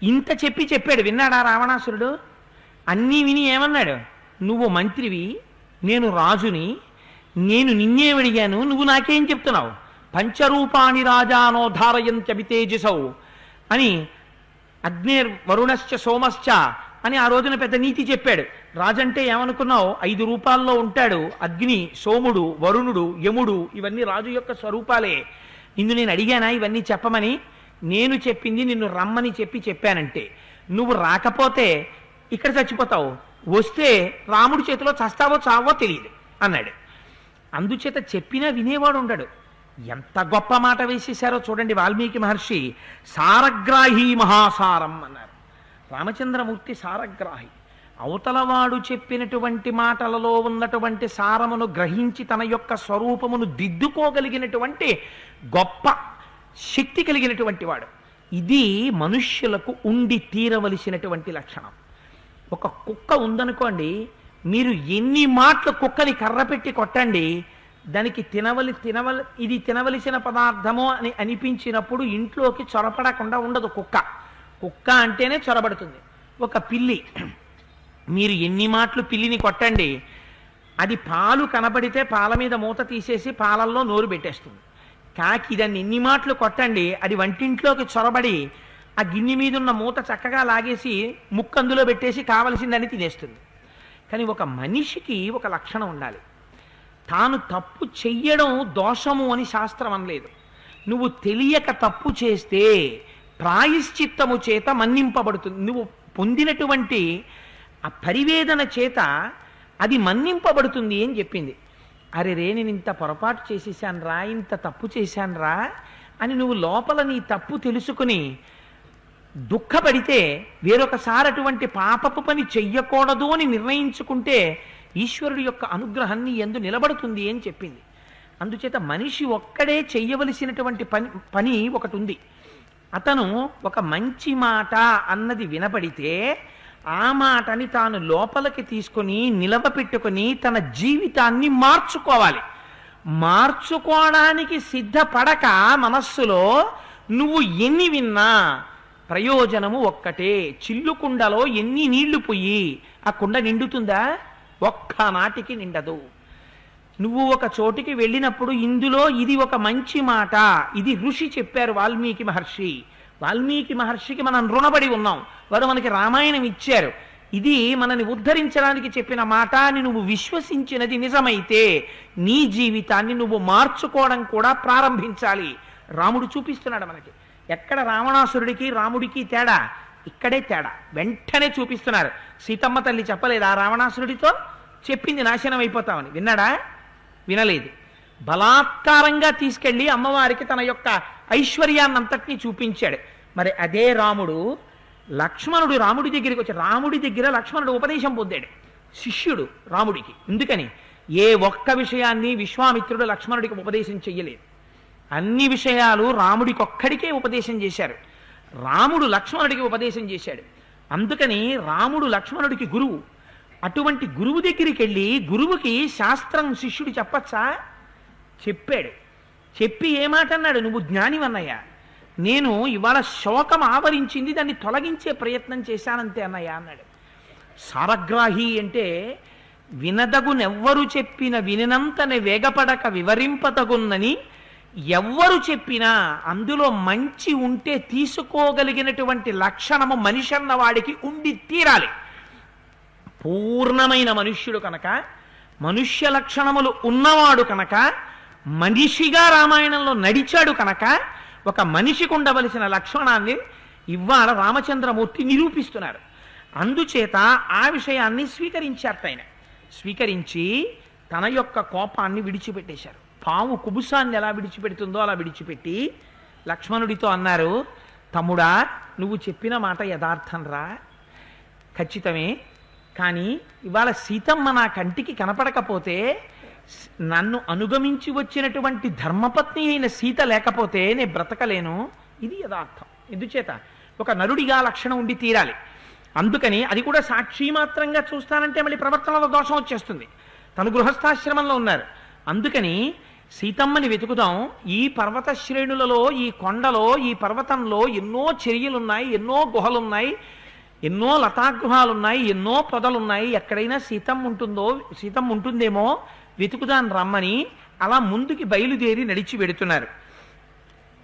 ఇంత చెప్పాడు. విన్నాడా రావణాసురుడు? అన్నీ విని ఏమన్నాడు? నువ్వు మంత్రివి, నేను రాజుని, నేను నిన్నేమడిగాను, నువ్వు నాకేం చెప్తున్నావు? పంచరూపాణి రాజానో ధారయంత్యభితేజసౌ అని అగ్నిర్ వరుణశ్చ సోమశ్చ అని ఆ రోజున పెద్ద నీతి చెప్పాడు. రాజంటే ఏమనుకున్నావు? 5 రూపాల్లో ఉంటాడు. అగ్ని, సోముడు, వరుణుడు, యముడు, ఇవన్నీ రాజు యొక్క స్వరూపాలే. నిన్ను నేను అడిగానా ఇవన్నీ చెప్పమని? నేను చెప్పింది నిన్ను రమ్మని చెప్పానంటే. నువ్వు రాకపోతే ఇక్కడ చచ్చిపోతావు, వస్తే రాముడి చేతిలో చస్తావో చావో తెలియదు అన్నాడు. అందుచేత చెప్పినా వినేవాడు ఉండడు. ఎంత గొప్ప మాట వేసేశారో చూడండి వాల్మీకి మహర్షి. సారగ్రాహి మహాసారం అన్నారు. రామచంద్రమూర్తి సారగ్రాహి. అవతలవాడు చెప్పినటువంటి మాటలలో ఉన్నటువంటి సారమును గ్రహించి తన యొక్క స్వరూపమును దిద్దుకోగలిగినటువంటి గొప్ప శక్తి కలిగినటువంటి వాడు. ఇది మనుష్యులకు ఉండి తీరవలసినటువంటి లక్షణం. ఒక కుక్క ఉందనుకోండి, మీరు ఎన్ని మాటలు కుక్కని కర్ర పెట్టి కొట్టండి, దానికి ఇది తినవలసిన పదార్థము అని అనిపించినప్పుడు ఇంట్లోకి చొరపడకుండా ఉండదు కుక్క. కుక్క అంటేనే చొరబడుతుంది. ఒక పిల్లి, మీరు ఎన్ని మాటలు పిల్లిని కొట్టండి, అది పాలు కనబడితే పాల మీద మూత తీసేసి పాలల్లో నోరు పెట్టేస్తుంది. కాకి దాన్ని ఎన్ని మాటలు కొట్టండి, అది వంటింట్లోకి చొరబడి ఆ గిన్నె మీద ఉన్న మూత చక్కగా లాగేసి ముక్కందులో పెట్టేసి కావలసిందని తినేస్తుంది. కానీ ఒక మనిషికి ఒక లక్షణం ఉండాలి. తాను తప్పు చెయ్యడం దోషము అని శాస్త్రం అనలేదు. నువ్వు తెలియక తప్పు చేస్తే ప్రాయశ్చిత్తము చేత మన్నింపబడుతుంది. నువ్వు పొందినటువంటి ఆ పరివేదన చేత అది మన్నింపబడుతుంది అని చెప్పింది. అరే నేను ఇంత పొరపాటు చేసేసానురా, ఇంత తప్పు చేశానురా అని నువ్వు లోపల నీ తప్పు తెలుసుకుని దుఃఖపడితే, వేరొకసారి అటువంటి పాపపు పని చెయ్యకూడదు అని నిర్ణయించుకుంటే ఈశ్వరుడి యొక్క అనుగ్రహాన్ని ఎందు నిలబడుతుంది అని చెప్పింది. అందుచేత మనిషి ఒక్కడే చెయ్యవలసినటువంటి పని ఒకటి ఉంది. అతను ఒక మంచి మాట అన్నది వినపడితే ఆ మాటని తాను లోపలికి తీసుకొని నిలవపెట్టుకొని తన జీవితాన్ని మార్చుకోవాలి. మార్చుకోవడానికి సిద్ధపడక మనస్సులో నువ్వు ఎన్ని విన్నా ప్రయోజనము ఒక్కటే. చిల్లుకుండలో ఎన్ని నీళ్లు పొయ్యి ఆ కుండ నిండుతుందా? ఒక్కనాటికి నిండదు. నువ్వు ఒక చోటికి వెళ్ళినప్పుడు ఇందులో ఇది ఒక మంచి మాట, ఇది ఋషి చెప్పారు వాల్మీకి మహర్షి. వాల్మీకి మహర్షికి మనం రుణపడి ఉన్నాం. వారు మనకి రామాయణం ఇచ్చారు. ఇది మనని ఉద్ధరించడానికి చెప్పిన మాట అని నువ్వు విశ్వసించినది నిజమైతే నీ జీవితాన్ని నువ్వు మార్చుకోవడం కూడా ప్రారంభించాలి. రాముడు చూపిస్తున్నాడు మనకి. ఎక్కడ రావణాసురుడికి రాముడికి తేడా? ఇక్కడే తేడా వెంటనే చూపిస్తున్నారు. సీతమ్మ తల్లి చెప్పలేదా రావణాసురుడితో? చెప్పింది నాశనం అయిపోతామని. విన్నాడా? వినలేదు. బలాత్కారంగా తీసుకెళ్లి అమ్మవారికి తన యొక్క ఐశ్వర్యాన్నంతటినీ చూపించాడు. మరి అదే రాముడు, లక్ష్మణుడు రాముడి దగ్గరికి వచ్చి, రాముడి దగ్గర లక్ష్మణుడు ఉపదేశం పొందాడు, శిష్యుడు రాముడికి. ఎందుకని? ఏ ఒక్క విషయాన్ని విశ్వామిత్రుడు లక్ష్మణుడికి ఉపదేశం చెయ్యలేదు. అన్ని విషయాలు రాముడికి ఒక్కడికే ఉపదేశం చేశారు. రాముడు లక్ష్మణుడికి ఉపదేశం చేశాడు. అందుకని రాముడు లక్ష్మణుడికి గురువు. అటువంటి గురువు దగ్గరికి వెళ్ళి గురువుకి శాస్త్రం శిష్యుడు చెప్పచ్చా? చెప్పాడు. చెప్పి ఏమాటన్నాడు? నువ్వు జ్ఞానివన్నయ్య, నేను ఇవాళ శోకం ఆవరించింది, దాన్ని తొలగించే ప్రయత్నం చేశానంతే అన్నయ్య అన్నాడు. సారగ్రాహి అంటే వినదగునెవ్వరు చెప్పిన వినినంతనే వేగపడక వివరింపతగున్నని ఎవ్వరు చెప్పినా అందులో మంచి ఉంటే తీసుకోగలిగినటువంటి లక్షణము మనిషి అన్న వాడికి ఉండి తీరాలి. పూర్ణమైన మనుష్యుడు కనుక, మనుష్య లక్షణములు ఉన్నవాడు కనుక, మనిషిగా రామాయణంలో నడిచాడు కనుక ఒక మనిషికి ఉండవలసిన లక్షణాన్ని ఇవాళ రామచంద్రమూర్తి నిరూపిస్తున్నారు. అందుచేత ఆ విషయాన్ని స్వీకరించారట ఆయన. స్వీకరించి తన యొక్క కోపాన్ని విడిచిపెట్టేశారు. పాము కుబుసాన్ని ఎలా విడిచిపెడుతుందో అలా విడిచిపెట్టి లక్ష్మణుడితో అన్నారు, తమ్ముడా, నువ్వు చెప్పిన మాట యథార్థం రా, ఖచ్చితమే. కానీ ఇవాళ సీతమ్మ నా కంటికి కనపడకపోతే, నన్ను అనుగమించి వచ్చినటువంటి ధర్మపత్ని అయిన సీత లేకపోతే నేను బ్రతకలేను. ఇది యథార్థం. ఎందుచేత ఒక నరుడిగా లక్షణం ఉండి తీరాలి. అందుకని అది కూడా సాక్షి మాత్రంగా చూస్తానంటే మళ్ళీ ప్రవర్తనలో దోషం వచ్చేస్తుంది. తను గృహస్థాశ్రమంలో ఉన్నారు. అందుకని సీతమ్మని వెతుకుదాం. ఈ పర్వత శ్రేణులలో, ఈ కొండలో, ఈ పర్వతంలో ఎన్నో చర్యలున్నాయి, ఎన్నో గుహలున్నాయి, ఎన్నో లతాగృహాలున్నాయి, ఎన్నో పొదలున్నాయి. ఎక్కడైనా సీతమ్మ ఉంటుందేమో వెతుకుదాన్ని రమ్మని అలా ముందుకి బయలుదేరి నడిచి వెడుతున్నారు.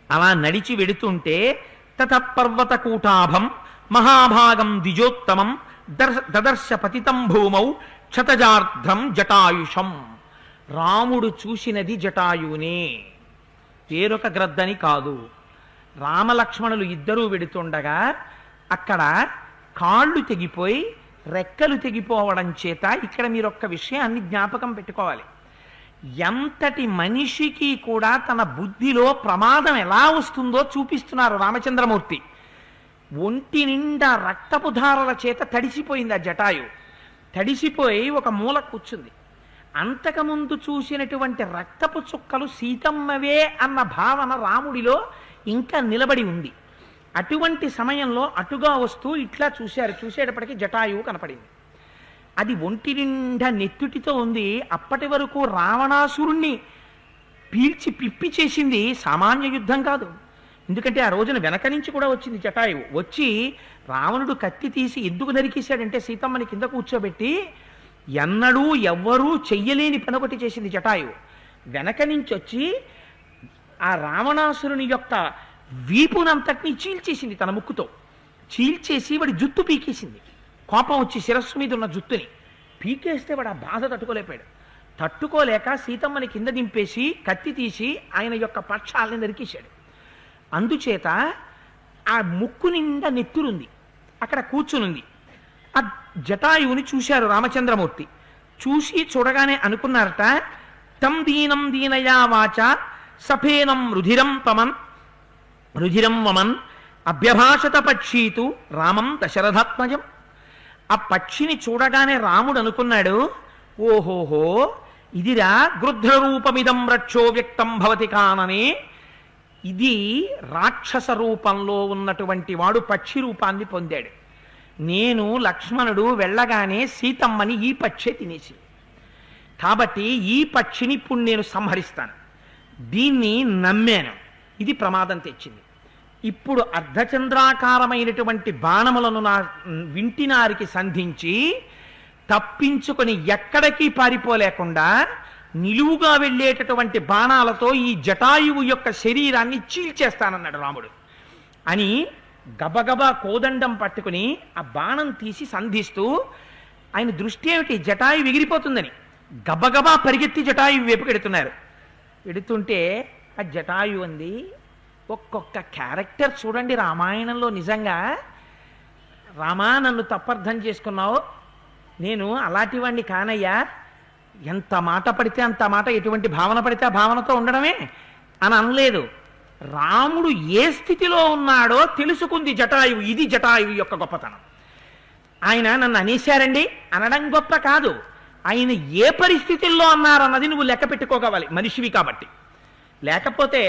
అలా నడిచి వెడుతుంటే తతపర్వత కూటాభం మహాభాగం ద్విజోత్తమం దదర్శ పతితం భూమౌ క్షతజార్ధ్రం జటాయుషం. రాముడు చూసినది జటాయునే, వేరొక గ్రద్దని కాదు. రామలక్ష్మణులు ఇద్దరూ వెడుతుండగా అక్కడ కాళ్ళు తెగిపోయి రెక్కలు తెగిపోవడం చేత ఇక్కడ మీరు ఒక్క విషయాన్ని జ్ఞాపకం పెట్టుకోవాలి. ఎంతటి మనిషికి కూడా తన బుద్ధిలో ప్రమాదం ఎలా వస్తుందో చూపిస్తున్నారు రామచంద్రమూర్తి. ఒంటి నిండా రక్తపు ధారల చేత తడిసిపోయింది ఆ జటాయు. తడిసిపోయి ఒక మూల కూర్చుంది. అంతకుముందు చూసినటువంటి రక్తపు చుక్కలు సీతమ్మవే అన్న భావన రాముడిలో ఇంకా నిలబడి ఉంది. అటువంటి సమయంలో అటుగా వస్తూ ఇట్లా చూశారు. చూసేటప్పటికి జటాయువు కనపడింది. అది ఒంటి నిండా నెత్తుటితో ఉంది. అప్పటి వరకు రావణాసురుణ్ణి పీల్చి పిప్పి చేసింది సామాన్య యుద్ధం కాదు. ఎందుకంటే ఆ రోజున వెనక నుంచి కూడా వచ్చింది జటాయువు. వచ్చి రావణుడు కత్తి తీసి ఎందుకు నరికేశాడంటే సీతమ్మని కింద కూర్చోబెట్టి ఎన్నడూ ఎవ్వరూ చెయ్యలేని పని ఒకటి చేసింది జటాయువు. వెనక నుంచి వచ్చి ఆ రావణాసురుని యొక్క వీపునంతటినీ చీల్చేసింది తన ముక్కుతో. చీల్చేసి వాడి జుత్తు పీకేసింది. కోపం వచ్చి శిరస్సు మీద ఉన్న జుత్తుని పీకేస్తే వాడు ఆ బాధ తట్టుకోలేపాడు. తట్టుకోలేక సీతమ్మని కింద దింపేసి కత్తి తీసి ఆయన యొక్క పక్షాలని నరికేశాడు. అందుచేత ఆ ముక్కు నిండా నెత్తురుంది. అక్కడ కూర్చునుంది. ఆ జటాయువుని చూశారు రామచంద్రమూర్తి. చూసి చూడగానే అనుకున్నారట, తం దీనం దీనయా వాచ సఫేనం రుధిరం వమన్ అభ్యభాషత పక్షీతు రామం దశరథాత్మజం. ఆ పక్షిని చూడగానే రాముడు అనుకున్నాడు, ఓహోహో, ఇదిరా గృధ్రరూపమిదం రక్షో వ్యక్తం భవతి కాననే. ఇది రాక్షస రూపంలో ఉన్నటువంటి వాడు పక్షి రూపాన్ని పొందాడు. నేను లక్ష్మణుడు వెళ్ళగానే సీతమ్మని ఈ పక్షే తినేసి, కాబట్టి ఈ పక్షిని ఇప్పుడు నేను సంహరిస్తాను. దీన్ని నమ్మాను, ఇది ప్రమాదం తెచ్చింది. ఇప్పుడు అర్ధచంద్రాకారమైనటువంటి బాణములను నా వింటినారికి సంధించి తప్పించుకొని ఎక్కడికి పారిపోలేకుండా నిలువుగా వెళ్ళేటటువంటి బాణాలతో ఈ జటాయువు యొక్క శరీరాన్ని చీల్చేస్తానన్నాడు రాముడు. అని గబగబా కోదండం పట్టుకుని ఆ బాణం తీసి సంధిస్తూ, ఆయన దృష్టి ఏమిటి, జటాయువు ఎగిరిపోతుందని గబగబా పరిగెత్తి జటాయువు వైపు పెడుతున్నారు. పెడుతుంటే ఆ జటాయువు అంది, ఒక్కొక్క క్యారెక్టర్ చూడండి రామాయణంలో. నిజంగా రామా, నన్ను తప్పర్థం చేసుకున్నావు, నేను అలాంటి వాడిని కానయ్యా, ఎంత మాట పడితే అంత మాట, ఎటువంటి భావన పడితే ఆ భావనతో ఉండడమే అని అనలేదు. రాముడు ఏ స్థితిలో ఉన్నాడో తెలుసుకుంది జటాయువు. ఇది జటాయువు యొక్క గొప్పతనం. ఆయన నన్ను అనేశారండి అనడం గొప్ప కాదు, ఆయన ఏ పరిస్థితుల్లో అన్నారన్నది నువ్వు లెక్క పెట్టుకోగవాలి మనిషివి కాబట్టి. లేకపోతే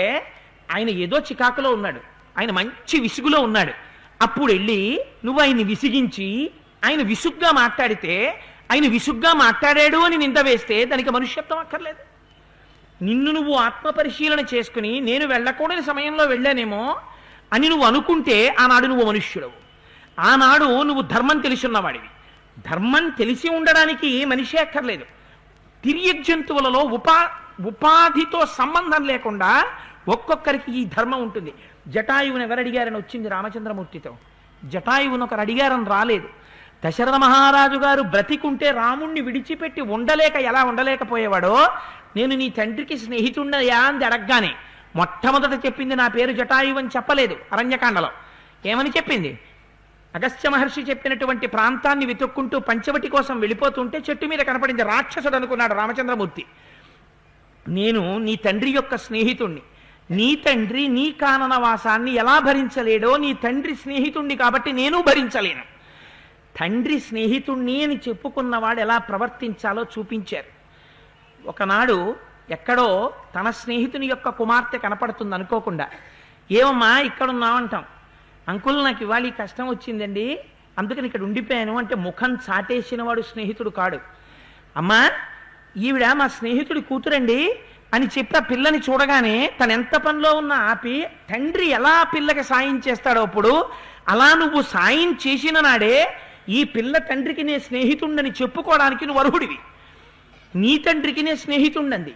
ఆయన ఏదో చికాకులో ఉన్నాడు, ఆయన మంచి విసుగులో ఉన్నాడు, అప్పుడు వెళ్ళి నువ్వు ఆయన్ని విసిగించి ఆయన విసుగ్గా మాట్లాడితే, ఆయన విసుగ్గా మాట్లాడాడు అని నింద వేస్తే దానికి మనుష్యత్వం అక్కర్లేదు. నిన్ను నువ్వు ఆత్మపరిశీలన చేసుకుని నేను వెళ్ళకూడని సమయంలో వెళ్ళానేమో అని నువ్వు అనుకుంటే ఆనాడు నువ్వు మనుష్యుడవు. ఆనాడు నువ్వు ధర్మం తెలిసి ఉన్నవాడివి. ధర్మం తెలిసి ఉండడానికి మనిషి అక్కర్లేదు. తిరియక్ జంతువులలో ఉపాధితో సంబంధం లేకుండా ఒక్కొక్కరికి ఈ ధర్మం ఉంటుంది. జటాయువుని ఎవరు అడిగారని వచ్చింది రామచంద్రమూర్తితో. జటాయువుని ఒకరు అడిగారని రాలేదు. దశరథ మహారాజు గారు బ్రతికుంటే రాముణ్ణి విడిచిపెట్టి ఉండలేక ఎలా ఉండలేకపోయేవాడో, నేను నీ తండ్రికి స్నేహితున్నయా అని అడగగానే మొట్టమొదట చెప్పింది నా పేరు జటాయువు అని చెప్పలేదు. అరణ్యకాండలో ఏమని చెప్పింది, అగస్త్య మహర్షి చెప్పినటువంటి ప్రాంతాన్ని వెతుక్కుంటూ పంచవటి కోసం వెళ్ళిపోతుంటే చెట్టు మీద కనపడింది. రాక్షసుడు అనుకున్నాడు రామచంద్రమూర్తి. నేను నీ తండ్రి యొక్క స్నేహితుణ్ణి, నీ తండ్రి నీ కాననవాసాన్ని ఎలా భరించలేడో నీ తండ్రి స్నేహితుణ్ణి కాబట్టి నేను భరించలేను. తండ్రి స్నేహితుణ్ణి అని చెప్పుకున్నవాడు ఎలా ప్రవర్తించాలో చూపించారు. ఒకనాడు ఎక్కడో తన స్నేహితుని యొక్క కుమార్తె కనపడుతుంది అనుకోకుండా. ఏమమ్మా ఇక్కడున్నావంటాం. అంకుల్ నాకు ఇవాళ ఈ కష్టం వచ్చిందండి, అందుకని ఇక్కడ ఉండిపోయాను అంటే ముఖం చాటేసిన వాడు స్నేహితుడు కాడు. అమ్మా ఈవిడ మా స్నేహితుడి కూతురండి అని చెప్పి ఆ పిల్లని చూడగానే తను ఎంత పనిలో ఉన్నా ఆపి తండ్రి ఎలా పిల్లకి సాయం చేస్తాడో అప్పుడు అలా నువ్వు సాయం చేసిన నాడే ఈ పిల్ల తండ్రికి నే స్నేహితుండని చెప్పుకోవడానికి నువ్వు అర్హుడివి. నీ తండ్రికి నే స్నేహితుండంది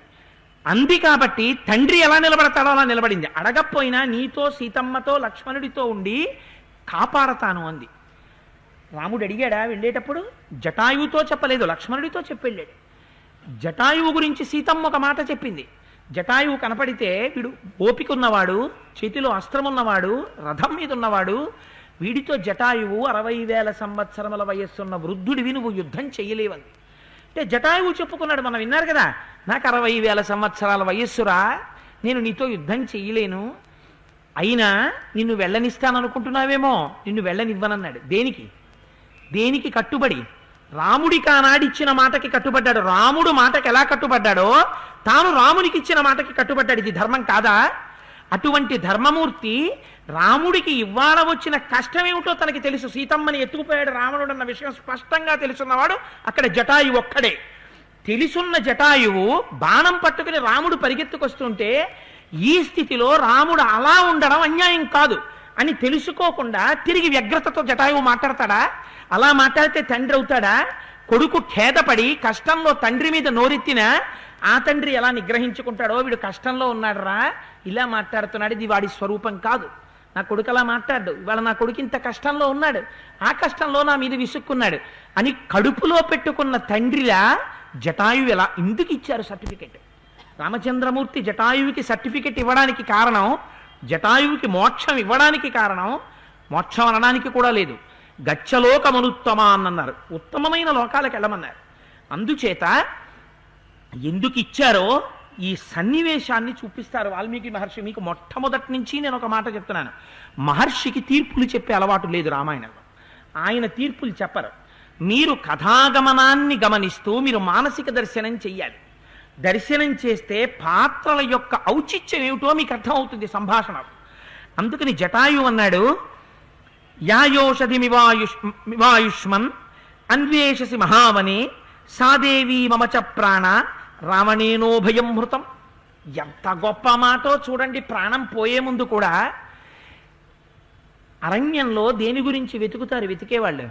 అంది కాబట్టి తండ్రి ఎలా నిలబడతాడో అలా నిలబడింది. అడగపోయినా నీతో సీతమ్మతో లక్ష్మణుడితో ఉండి కాపాడతాను అంది. రాముడు అడిగాడా వెళ్ళేటప్పుడు? జటాయువుతో చెప్పలేదు, లక్ష్మణుడితో చెప్పి వెళ్ళాడు. జటాయువు గురించి సీతమ్మ ఒక మాట చెప్పింది. జటాయువు కనపడితే వీడు ఓపిక ఉన్నవాడు, చేతిలో అస్త్రం ఉన్నవాడు, రథం మీద ఉన్నవాడు, వీడితో జటాయువు 60,000 సంవత్సరముల వయస్సున్న వృద్ధుడివి, నువ్వు యుద్ధం చెయ్యలేవంది. అంటే జటాయువు చెప్పుకున్నాడు, మనం విన్నారు కదా, నాకు 60,000 సంవత్సరాల వయస్సురా, నేను నీతో యుద్ధం చెయ్యలేను, అయినా నిన్ను వెళ్ళనిస్తాననుకుంటున్నావేమో, నిన్ను వెళ్ళనివ్వనన్నాడు. దేనికి కట్టుబడి? రాముడికి ఆనాడిచ్చిన మాటకి కట్టుబడ్డాడు. రాముడు మాటకి ఎలా కట్టుబడ్డాడో తాను రామునికి ఇచ్చిన మాటకి కట్టుబడ్డాడు. ఇది ధర్మం కాదా? అటువంటి ధర్మమూర్తి రాముడికి ఇవ్వాల వచ్చిన కష్టమేమిటో తనకి తెలుసు. సీతమ్మని ఎత్తుకుపోయాడు రావణుడు అన్న విషయం స్పష్టంగా తెలుసున్నవాడు అక్కడ జటాయువు ఒక్కడే. తెలుసున్న జటాయువు బాణం పట్టుకుని రాముడు పరిగెత్తుకొస్తుంటే ఈ స్థితిలో రాముడు అలా ఉండడం అన్యాయం కాదు అని తెలుసుకోకుండా తిరిగి వ్యగ్రతతో జటాయువు మాట్లాడతాడా? అలా మాట్లాడితే తండ్రి అవుతాడా? కొడుకు ఖేదపడి కష్టంలో తండ్రి మీద నోరెత్తిన ఆ తండ్రి ఎలా నిగ్రహించుకుంటాడో, వీడు కష్టంలో ఉన్నాడు రా ఇలా మాట్లాడుతున్నాడు, ఇది వాడి స్వరూపం కాదు, నా కొడుకు అలా మాట్లాడు, ఇవాళ నా కొడుకు ఇంత కష్టంలో ఉన్నాడు, ఆ కష్టంలో నా మీద విసుక్కున్నాడు అని కడుపులో పెట్టుకున్న తండ్రిలా జటాయువు ఎలా ఎందుకు ఇచ్చారు సర్టిఫికెట్? రామచంద్రమూర్తి జటాయువుకి సర్టిఫికెట్ ఇవ్వడానికి కారణం, జటాయువుకి మోక్షం ఇవ్వడానికి కారణం, మోక్షం అనడానికి కూడా లేదు, గచ్చలోకమనుత్తమ అన్నారు, ఉత్తమమైన లోకాలకు వెళ్ళమన్నారు. అందుచేత ఎందుకు ఇచ్చారో ఈ సన్నివేశాన్ని చూపిస్తారు వాల్మీకి మహర్షి. మీకు మొట్టమొదటి నుంచి నేను ఒక మాట చెప్తున్నాను, మహర్షికి తీర్పులు చెప్పే అలవాటు లేదు రామాయణంలో. ఆయన తీర్పులు చెప్పరు. మీరు కథాగమనాన్ని గమనిస్తూ మీరు మానసిక దర్శనం చెయ్యాలి. దర్శనం చేస్తే పాత్రల యొక్క ఔచిత్యం ఏమిటో మీకు అర్థమవుతుంది సంభాషణ. అందుకని జటాయు అన్నాడు, యాయోషధిమివాయుష్మన్ అన్వేషసి మహావనే సాదేవీ మమచ ప్రాణ రావణేనో భయం మృతం. ఎంత గొప్ప మాటో చూడండి. ప్రాణం పోయే ముందు కూడా అరణ్యంలో దేని గురించి వెతుకుతారు? వెతికేవాళ్ళు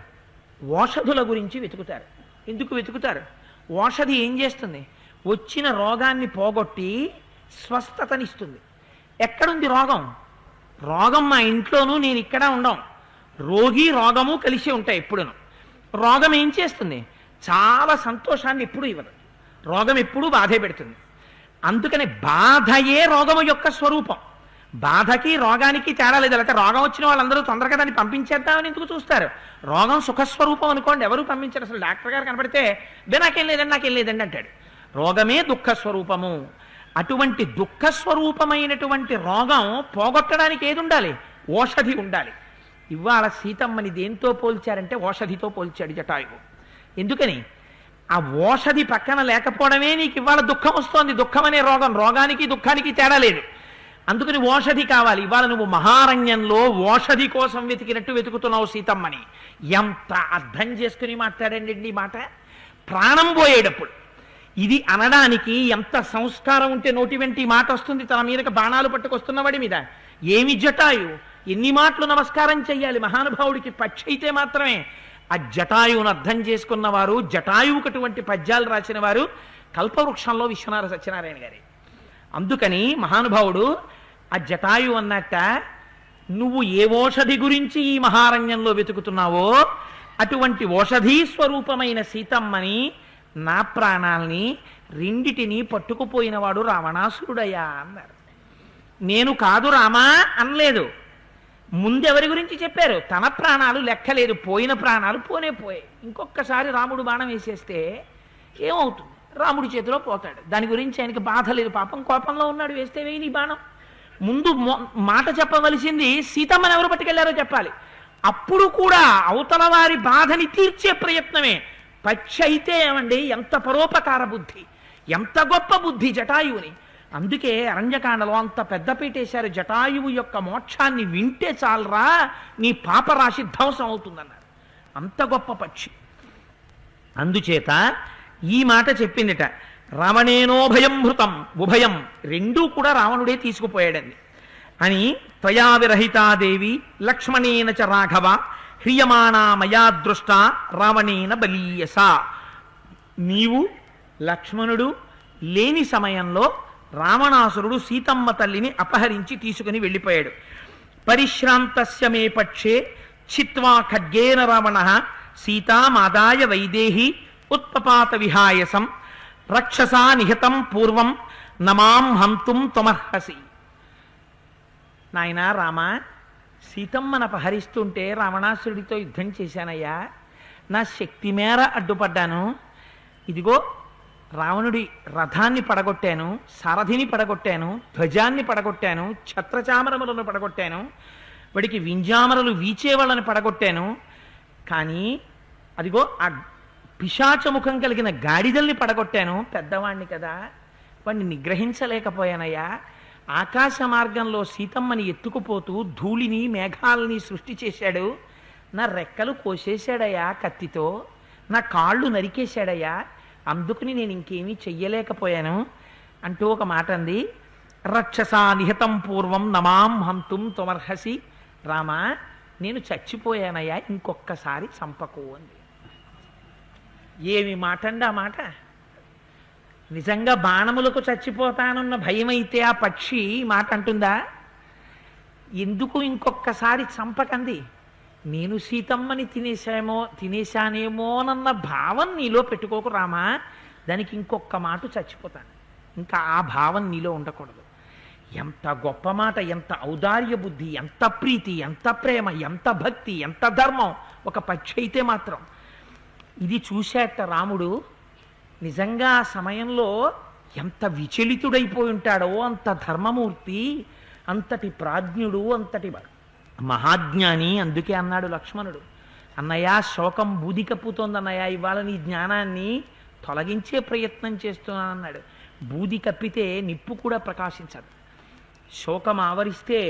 ఓషధుల గురించి వెతుకుతారు. ఎందుకు వెతుకుతారు? ఓషధి ఏం చేస్తుంది? వచ్చిన రోగాన్ని పోగొట్టి స్వస్థతనిస్తుంది. ఎక్కడుంది రోగం? రోగం మా ఇంట్లోనూ నేను ఇక్కడ ఉండం. రోగి రోగము కలిసి ఉంటాయి ఎప్పుడును. రోగం ఏం చేస్తుంది? చాలా సంతోషాన్ని ఎప్పుడు ఇవ్వదు. రోగం ఎప్పుడూ బాధే పెడుతుంది. అందుకని బాధయే రోగము యొక్క స్వరూపం. బాధకి రోగానికి తేడా లేదు. లేకపోతే రోగం వచ్చిన వాళ్ళందరూ తొందరగా దాన్ని పంపించేద్దామని ఎందుకు చూస్తారు? రోగం సుఖస్వరూపం అనుకోండి, ఎవరు పంపించారు. అసలు డాక్టర్ గారు కనపడితే నాకేం లేదండి అంటాడు. రోగమే దుఃఖస్వరూపము. అటువంటి దుఃఖస్వరూపమైనటువంటి రోగం పోగొట్టడానికి ఏది ఉండాలి? ఓషధి ఉండాలి. ఇవాళ సీతమ్మని దేంతో పోల్చారంటే ఓషధితో పోల్చాడు జటాయువు. ఎందుకని? ఆ ఓషధి పక్కన లేకపోవడమే నీకు ఇవాళ దుఃఖం వస్తోంది. దుఃఖం అనే రోగం, రోగానికి దుఃఖానికి తేడా లేదు. అందుకని ఓషధి కావాలి. ఇవాళ నువ్వు మహారణ్యంలో ఓషధి కోసం వెతికినట్టు వెతుకుతున్నావు సీతమ్మని. ఎంత అర్థం చేసుకుని మాట్లాడండి ఈ మాట. ప్రాణం పోయేటప్పుడు ఇది అనడానికి ఎంత సంస్కారం ఉంటే నోటి వెంట ఈ మాట వస్తుంది. తన మీదకి బాణాలు పట్టుకొస్తున్నవాడి మీద ఏమి జటాయు, ఎన్ని మాటలు నమస్కారం చెయ్యాలి మహానుభావుడికి. పక్షి అయితే మాత్రమే. ఆ జటాయువును అర్థం చేసుకున్నవారు, జటాయువుకు అటువంటి పద్యాలు రాసిన వారు కల్పవృక్షంలో విశ్వనాథ సత్యనారాయణ గారి. అందుకని మహానుభావుడు ఆ జటాయు అన్నట్ట, నువ్వు ఏ ఓషధి గురించి ఈ మహారణ్యంలో వెతుకుతున్నావో అటువంటి ఓషధీ స్వరూపమైన సీతమ్మని, నా ప్రాణాల్ని రెండిటిని పట్టుకుపోయినవాడు రావణాసురుడయ్యా అన్నారు. నేను కాదు రామా అనలేదు. ముందెవరి గురించి చెప్పారు? తన ప్రాణాలు లెక్కలేదు, పోయిన ప్రాణాలు పోనే పోయాయి. ఇంకొకసారి రాముడు బాణం వేసేస్తే ఏమవుతుంది? రాముడి చేతిలో పోతాడు. దాని గురించి ఆయనకి బాధ లేదు, పాపం కోపంలో ఉన్నాడు, వేస్తే వేయి నీ బాణం. ముందు మాట చెప్పవలసింది సీతమ్మని ఎవరు పట్టుకెళ్లారో చెప్పాలి. అప్పుడు కూడా అవతల వారి బాధని తీర్చే ప్రయత్నమే. పక్షి అయితే ఏమండి, ఎంత పరోపకార బుద్ధి, ఎంత గొప్ప బుద్ధి జటాయువుని. అందుకే అరణ్యకాండలో అంత పెద్దపీటేశారు. జటాయువు యొక్క మోక్షాన్ని వింటే చాలరా, నీ పాపరాశి ధ్వంసం అవుతుందన్నారు. అంత గొప్ప పక్షి. అందుచేత ఈ మాట చెప్పిందిట. రావణేనోభయం భృతం ఉభయం, రెండూ కూడా రావణుడే తీసుకుపోయాడండి అని. త్వయా విరహితాదేవి లక్ష్మణేన చ రాఘవ హ్రియమాణా మయా దృష్ట రావణేన బలీయస. నీవు లక్ష్మణుడు లేని సమయంలో రావణాసురుడు సీతమ్మ తల్లిని అపహరించి తీసుకుని వెళ్ళిపోయాడు. పరిశ్రాంతస్య మే పక్షే చిత్వా ఖడ్గేన రావణ సీతామాదాయ వైదేహి ఉత్పపాత విహాయసం రక్షసా నిహతం పూర్వం నమాం హంతుం త్వమర్హసి. నాయనా రామ, సీతమ్మను అపహరిస్తుంటే రావణాసురుడితో యుద్ధం చేశానయ్యా, నా శక్తి మేర అడ్డుపడ్డాను. ఇదిగో రావణుడి రథాన్ని పడగొట్టాను, సారథిని పడగొట్టాను, ధ్వజాన్ని పడగొట్టాను, ఛత్రచామరములను పడగొట్టాను, వాడికి వింజామరలు వీచేవాళ్ళని పడగొట్టాను. కానీ అదిగో ఆ పిశాచముఖం కలిగిన గాడిదల్ని పడగొట్టాను. పెద్దవాణ్ణి కదా, వాణ్ణి నిగ్రహించలేకపోయానయ్యా. ఆకాశ మార్గంలో సీతమ్మని ఎత్తుకుపోతూ ధూళిని మేఘాలని సృష్టి చేశాడు. నా రెక్కలు కోసేశాడయ్యా కత్తితో, నా కాళ్ళు నరికేశాడయ్యా, అందుకుని నేను ఇంకేమీ చెయ్యలేకపోయాను అంటూ ఒక మాట అంది. రక్షసా నిహతం పూర్వం నమాం హంతుం త్వమర్హసి. రామా, నేను చచ్చిపోయానయ్యా, ఇంకొక్కసారి చంపకు అంది. ఏమి మాట అండి ఆ మాట! నిజంగా బాణములకు చచ్చిపోతానున్న భయమైతే ఆ పక్షి మాట అంటుందా? ఎందుకు ఇంకొక్కసారి చంపకంది? నేను సీతమ్మని తినేశానేమోనన్న భావం నీలో పెట్టుకోకు రామా, దానికి ఇంకొక్క మాట చచ్చిపోతాను, ఇంకా ఆ భావం నీలో ఉండకూడదు. ఎంత గొప్ప మాట, ఎంత ఔదార్య బుద్ధి, ఎంత ప్రీతి, ఎంత ప్రేమ, ఎంత భక్తి, ఎంత ధర్మం ఒక పక్షి అయితే మాత్రం. ఇది చూశాట రాముడు. నిజంగా ఆ సమయంలో ఎంత విచలితుడైపోయి ఉంటాడో, అంత ధర్మమూర్తి, అంతటి ప్రాజ్ఞుడు, అంతటి మహాజ్ఞాని. అందుకే అన్నాడు లక్ష్మణుడు, అన్నయ్య శోకం బూది కప్పుతోందన్నయ్య, ఇవాళ నీ జ్ఞానాన్ని తొలగించే ప్రయత్నం చేస్తున్నానన్నాడు. బూది కప్పితే నిప్పు కూడా ప్రకాశించదు. శోకం ఆవరిస్తే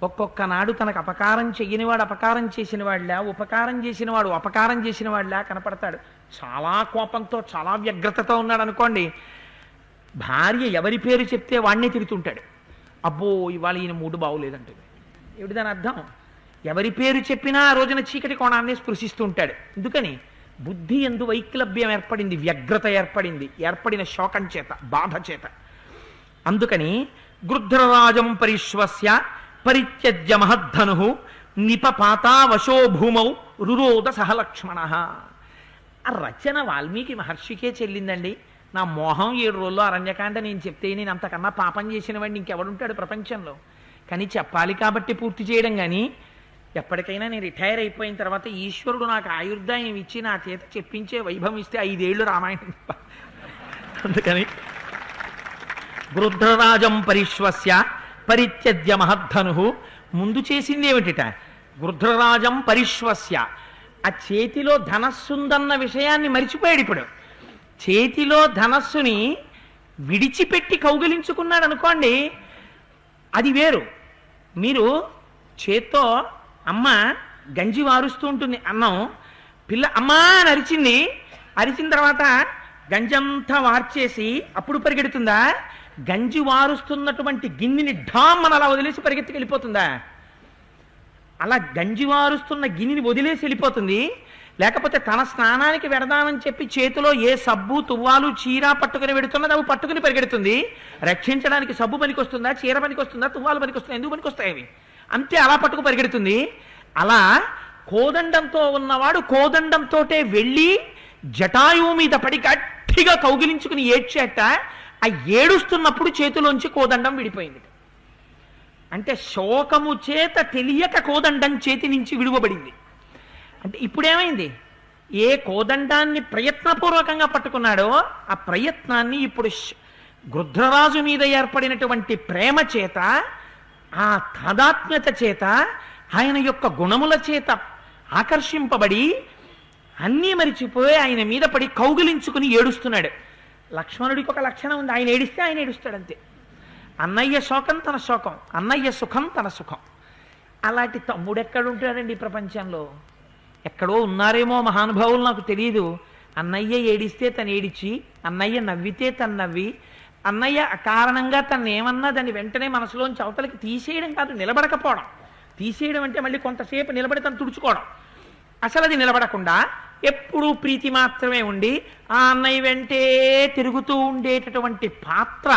ఒక్కొక్క నాడు తనకు అపకారం చెయ్యనివాడు అపకారం చేసిన వాళ్ళ, ఉపకారం చేసినవాడు అపకారం చేసిన వాళ్ళ కనపడతాడు. చాలా కోపంతో, చాలా వ్యగ్రతతో ఉన్నాడు అనుకోండి, భార్య ఎవరి పేరు చెప్తే వాడినే తిడుతుంటాడు. అబ్బో ఇవాళ ఈయన మూడు బాగులేదంటుంది. ఏమిటి దాని అర్థం? ఎవరి పేరు చెప్పినా ఆ రోజున చీకటి కోణాన్ని స్పృశిస్తూ ఉంటాడు. ఎందుకని? బుద్ధి ఎందు వైక్లభ్యం ఏర్పడింది, వ్యగ్రత ఏర్పడింది, ఏర్పడిన శోకం చేత, బాధ చేత. అందుకని గృధ్రరాజం పరిశ్వస్య పరిత్యజ్య మహద్ధను నిపపాతా వశో భూమౌ రురోద సహలక్ష్మణ. ఆ రచన వాల్మీకి మహర్షికే చెల్లిందండి. నా మోహం 7 రోజుల్లో అరణ్యకాండ నేను చెప్తే నేను అంతకన్నా పాపం చేసిన వాడిని ఇంకెవడుంటాడు ప్రపంచంలో. కానీ చెప్పాలి కాబట్టి పూర్తి చేయడం. కానీ ఎప్పటికైనా నేను రిటైర్ అయిపోయిన తర్వాత ఈశ్వరుడు నాకు ఆయుర్దాయం ఇచ్చి నా చేత చెప్పించే వైభవం ఇస్తే 5 ఏళ్ళు రామాయణం. అందుకని గృధ్రరాజం పరిశ్వస్య పరిత్యజ్య మహద్ధను. ముందు చేసింది ఏమిటిట? గృధ్రరాజం పరిశ్వస్య. ఆ చేతిలో ధనస్సుందన్న విషయాన్ని మరిచిపోయాడు. ఇప్పుడు చేతిలో ధనస్సుని విడిచిపెట్టి కౌగిలించుకున్నాడు అనుకోండి, అది వేరు. మీరు చేత్తో అమ్మ గంజి వారుస్తూ ఉంటుంది, అన్నం, పిల్ల అమ్మా అని అరిచింది, అరిచిన తర్వాత గంజంతా వార్చేసి అప్పుడు పరిగెడుతుందా? గంజి వారుస్తున్నటువంటి గిన్నెని ఢామ్మని అలా వదిలేసి పరిగెత్తుకు వెళ్ళిపోతుందా? అలా గంజి వారుస్తున్న గిన్నెని వదిలేసి వెళ్ళిపోతుంది. లేకపోతే తన స్నానానికి వెడదామని చెప్పి చేతిలో ఏ సబ్బు, తువ్వాలు, చీర పట్టుకుని వెడుతున్నది అవి పట్టుకుని పరిగెడుతుంది. రక్షించడానికి సబ్బు పనికొస్తుందా, చీర పనికొస్తుందా, తువ్వాలు పనికొస్తుందా? ఎందుకు పనికొస్తాయి అవి? అంతే, అలా పట్టుకు పరిగెడుతుంది. అలా కోదండంతో ఉన్నవాడు కోదండంతోటే వెళ్ళి జటాయువు మీద పడి గట్టిగా కౌగిలించుకుని ఏడ్చేట. ఆ ఏడుస్తున్నప్పుడు చేతిలోంచి కోదండం విడిపోయింది. అంటే శోకము చేత తెలియక కోదండం చేతి నుంచి విడువబడింది. అంటే ఇప్పుడేమైంది? ఏ కోదండాన్ని ప్రయత్నపూర్వకంగా పట్టుకున్నాడో ఆ ప్రయత్నాన్ని ఇప్పుడు గృధ్రరాజు మీద ఏర్పడినటువంటి ప్రేమ చేత, ఆ తాదాత్మ్యత చేత, ఆయన యొక్క గుణముల చేత ఆకర్షింపబడి అన్నీ మరిచిపోయి ఆయన మీద పడి కౌగిలించుకుని ఏడుస్తున్నాడు. లక్ష్మణుడికి ఒక లక్షణం ఉంది, ఆయన ఏడిస్తే ఆయన ఏడుస్తాడు అంతే. అన్నయ్య శోకం తన శోకం, అన్నయ్య సుఖం తన సుఖం. అలాంటి తమ్ముడు ఎక్కడుంటాడండి ప్రపంచంలో? ఎక్కడో ఉన్నారేమో మహానుభావులు, నాకు తెలియదు. అన్నయ్య ఏడిస్తే తను ఏడిచి, అన్నయ్య నవ్వితే తను నవ్వి, అన్నయ్య కారణంగా తను ఏమన్నా దాన్ని వెంటనే మనసులోంచి అవతలకి తీసేయడం కాదు, నిలబడకపోవడం. తీసేయడం అంటే మళ్ళీ కొంతసేపు నిలబడి తను తుడుచుకోవడం. అసలు అది నిలబడకుండా ఎప్పుడూ ప్రీతి మాత్రమే ఉండి ఆ అన్నయ్య వెంటే తిరుగుతూ ఉండేటటువంటి పాత్ర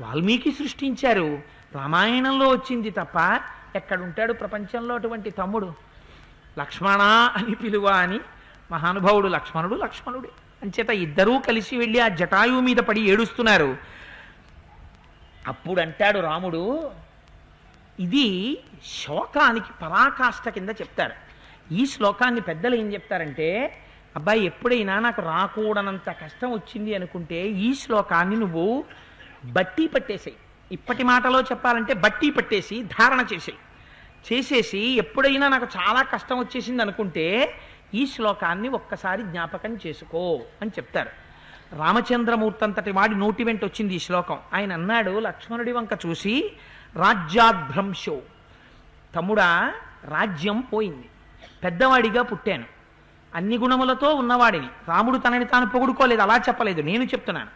వాల్మీకి సృష్టించారు. రామాయణంలో వచ్చింది తప్ప ఎక్కడుంటాడు ప్రపంచంలో అటువంటి తమ్ముడు? లక్ష్మణ అని పిలువ అని మహానుభావుడు లక్ష్మణుడు లక్ష్మణుడే. అంచేత ఇద్దరూ కలిసి వెళ్ళి ఆ జటాయువు మీద పడి ఏడుస్తున్నారు. అప్పుడు అంటాడు రాముడు, ఇది శోకానికి పరాకాష్ఠ కింద చెప్తారు. ఈ శ్లోకాన్ని పెద్దలు ఏం చెప్తారంటే, అబ్బాయి ఎప్పుడైనా నాకు రాకూడనంత కష్టం వచ్చింది అనుకుంటే ఈ శ్లోకాన్ని నువ్వు బట్టి పట్టేసేయి. ఇప్పటి మాటలో చెప్పాలంటే బట్టి పట్టేసి ధారణ చేసేసి ఎప్పుడైనా నాకు చాలా కష్టం వచ్చేసింది అనుకుంటే ఈ శ్లోకాన్ని ఒక్కసారి జ్ఞాపకం చేసుకో అని చెప్తారు. రామచంద్రమూర్తి అంతటి వాడి నోటి వెంట వచ్చింది ఈ శ్లోకం. ఆయన అన్నాడు లక్ష్మణుడి వంక చూసి, రాజ్యాద్భ్రంశో, తమ్ముడా రాజ్యం పోయింది, పెద్దవాడిగా పుట్టాను, అన్ని గుణములతో ఉన్నవాడిని. రాముడు తనని తాను పొగుడుకోలేదు, అలా చెప్పలేదు, నేను చెప్తున్నాను.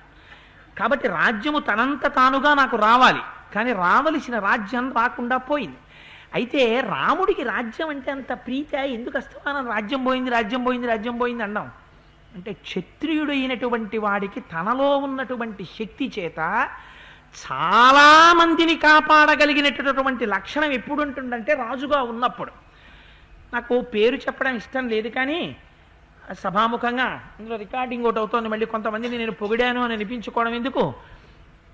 కాబట్టి రాజ్యము తనంత తానుగా నాకు రావాలి, కానీ రావలసిన రాజ్యం రాకుండా పోయింది. అయితే రాముడికి రాజ్యం అంటే అంత ప్రీత ఎందుకు అస్తమానం రాజ్యం పోయింది రాజ్యం పోయింది రాజ్యం పోయింది అన్నాం అంటే, క్షత్రియుడు అయినటువంటి వాడికి తనలో ఉన్నటువంటి శక్తి చేత చాలా మందిని కాపాడగలిగినటువంటి లక్షణం ఎప్పుడు ఉంటుందంటే రాజుగా ఉన్నప్పుడు. నాకు పేరు చెప్పడం ఇష్టం లేదు, కానీ సభాముఖంగా ఇందులో రికార్డింగ్ ఒకటి అవుతోంది, మళ్ళీ కొంతమందిని నేను పొగిడాను అని అనిపించుకోవడం ఎందుకు.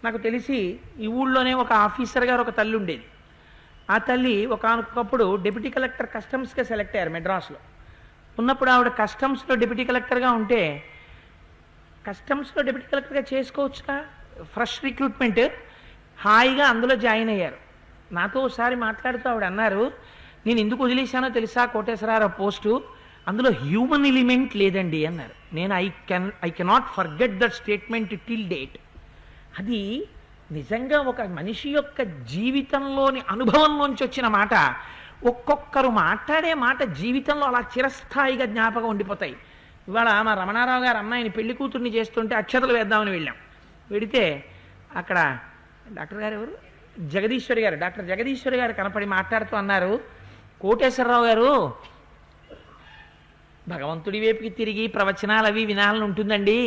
నాకు తెలిసి ఈ ఊళ్ళోనే ఒక ఆఫీసర్ గారు ఒక తల్లి ఉండేది. ఆ తల్లి ఒకనొకప్పుడు డిప్యూటీ కలెక్టర్ కస్టమ్స్గా సెలెక్ట్ అయ్యారు మెడ్రాస్లో. ఉన్నప్పుడు ఆవిడ కస్టమ్స్లో డిప్యూటీ కలెక్టర్గా ఉంటే, కస్టమ్స్లో డిప్యూటీ కలెక్టర్గా చేసుకోవచ్చుగా, ఫ్రెష్ రిక్రూట్మెంట్, హాయిగా అందులో జాయిన్ అయ్యారు. నాతో ఒకసారి మాట్లాడుతూ ఆవిడ అన్నారు, నేను ఎందుకు వదిలేశానో తెలుసా కోటేశ్వరరావు పోస్టు, అందులో హ్యూమన్ ఎలిమెంట్ లేదండి అన్నారు. నేను I cannot forget that statement till date. అది నిజంగా ఒక మనిషి యొక్క జీవితంలోని అనుభవంలోంచి వచ్చిన మాట. ఒక్కొక్కరు మాట్లాడే మాట జీవితంలో అలా చిరస్థాయిగా జ్ఞాపకం ఉండిపోతాయి. ఇవాళ మా రమణారావు గారు అమ్మాయిని పెళ్లి కూతుర్ని చేస్తుంటే అక్షతలు వేద్దామని వెళ్ళాం. వెడితే అక్కడ డాక్టర్ గారు ఎవరు, జగదీశ్వరి గారు, డాక్టర్ జగదీశ్వరి గారు కనపడి మాట్లాడుతూ అన్నారు, కోటేశ్వరరావు గారు భగవంతుడి వైపుకి తిరిగి ప్రవచనాలు అవి వినాలని ఉంటుందండి,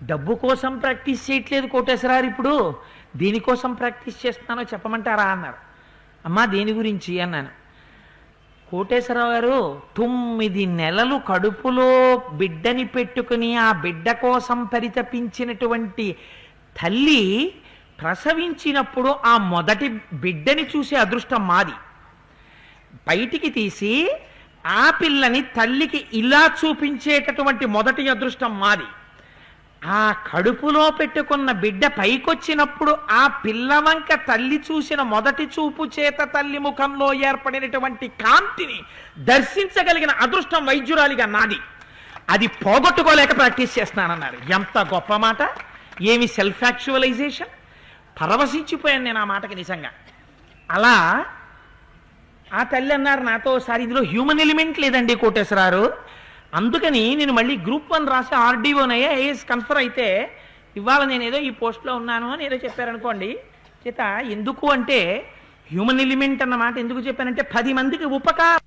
డబ్బు కోసం ప్రాక్టీస్ చేయట్లేదు కోటేశ్వరరావు, ఇప్పుడు దేనికోసం ప్రాక్టీస్ చేస్తున్నానో చెప్పమంటారా అన్నారు. అమ్మా దేని గురించి అన్నాను. కోటేశ్వరరావు గారు 9 నెలలు కడుపులో బిడ్డని పెట్టుకుని ఆ బిడ్డ కోసం పరితపించినటువంటి తల్లి ప్రసవించినప్పుడు ఆ మొదటి బిడ్డని చూసే అదృష్టం మాది. బయటికి తీసి ఆ పిల్లని తల్లికి ఇలా చూపించేటటువంటి మొదటి అదృష్టం మాది. ఆ కడుపులో పెట్టుకున్న బిడ్డ పైకొచ్చినప్పుడు ఆ పిల్లవంక తల్లి చూసిన మొదటి చూపు చేత తల్లి ముఖంలో ఏర్పడినటువంటి కాంతిని దర్శించగలిగిన అదృష్టం వైద్యురాలిగా నాది. అది పోగొట్టుకోలేక ప్రాక్టీస్ చేస్తున్నానన్నారు. ఎంత గొప్ప మాట, ఏమి సెల్ఫ్ యాక్చువలైజేషన్. పరవశించిపోయాను నేను ఆ మాటకి నిజంగా. అలా ఆ తల్లి అన్నారు నాతో, సార్ ఇందులో హ్యూమన్ ఎలిమెంట్ లేదండి కోటేశ్వరారు, అందుకని నేను మళ్ళీ గ్రూప్ 1 రాసి ఆర్డీఓనయ్యా ఐఏఎస్ కన్ఫర్ అయితే ఇవాళ నేను ఏదో ఈ పోస్ట్లో ఉన్నాను అని ఏదో చెప్పారనుకోండి. చేత ఎందుకు అంటే హ్యూమన్ ఎలిమెంట్ అన్న మాట ఎందుకు చెప్పానంటే 10 మందికి ఉపకారం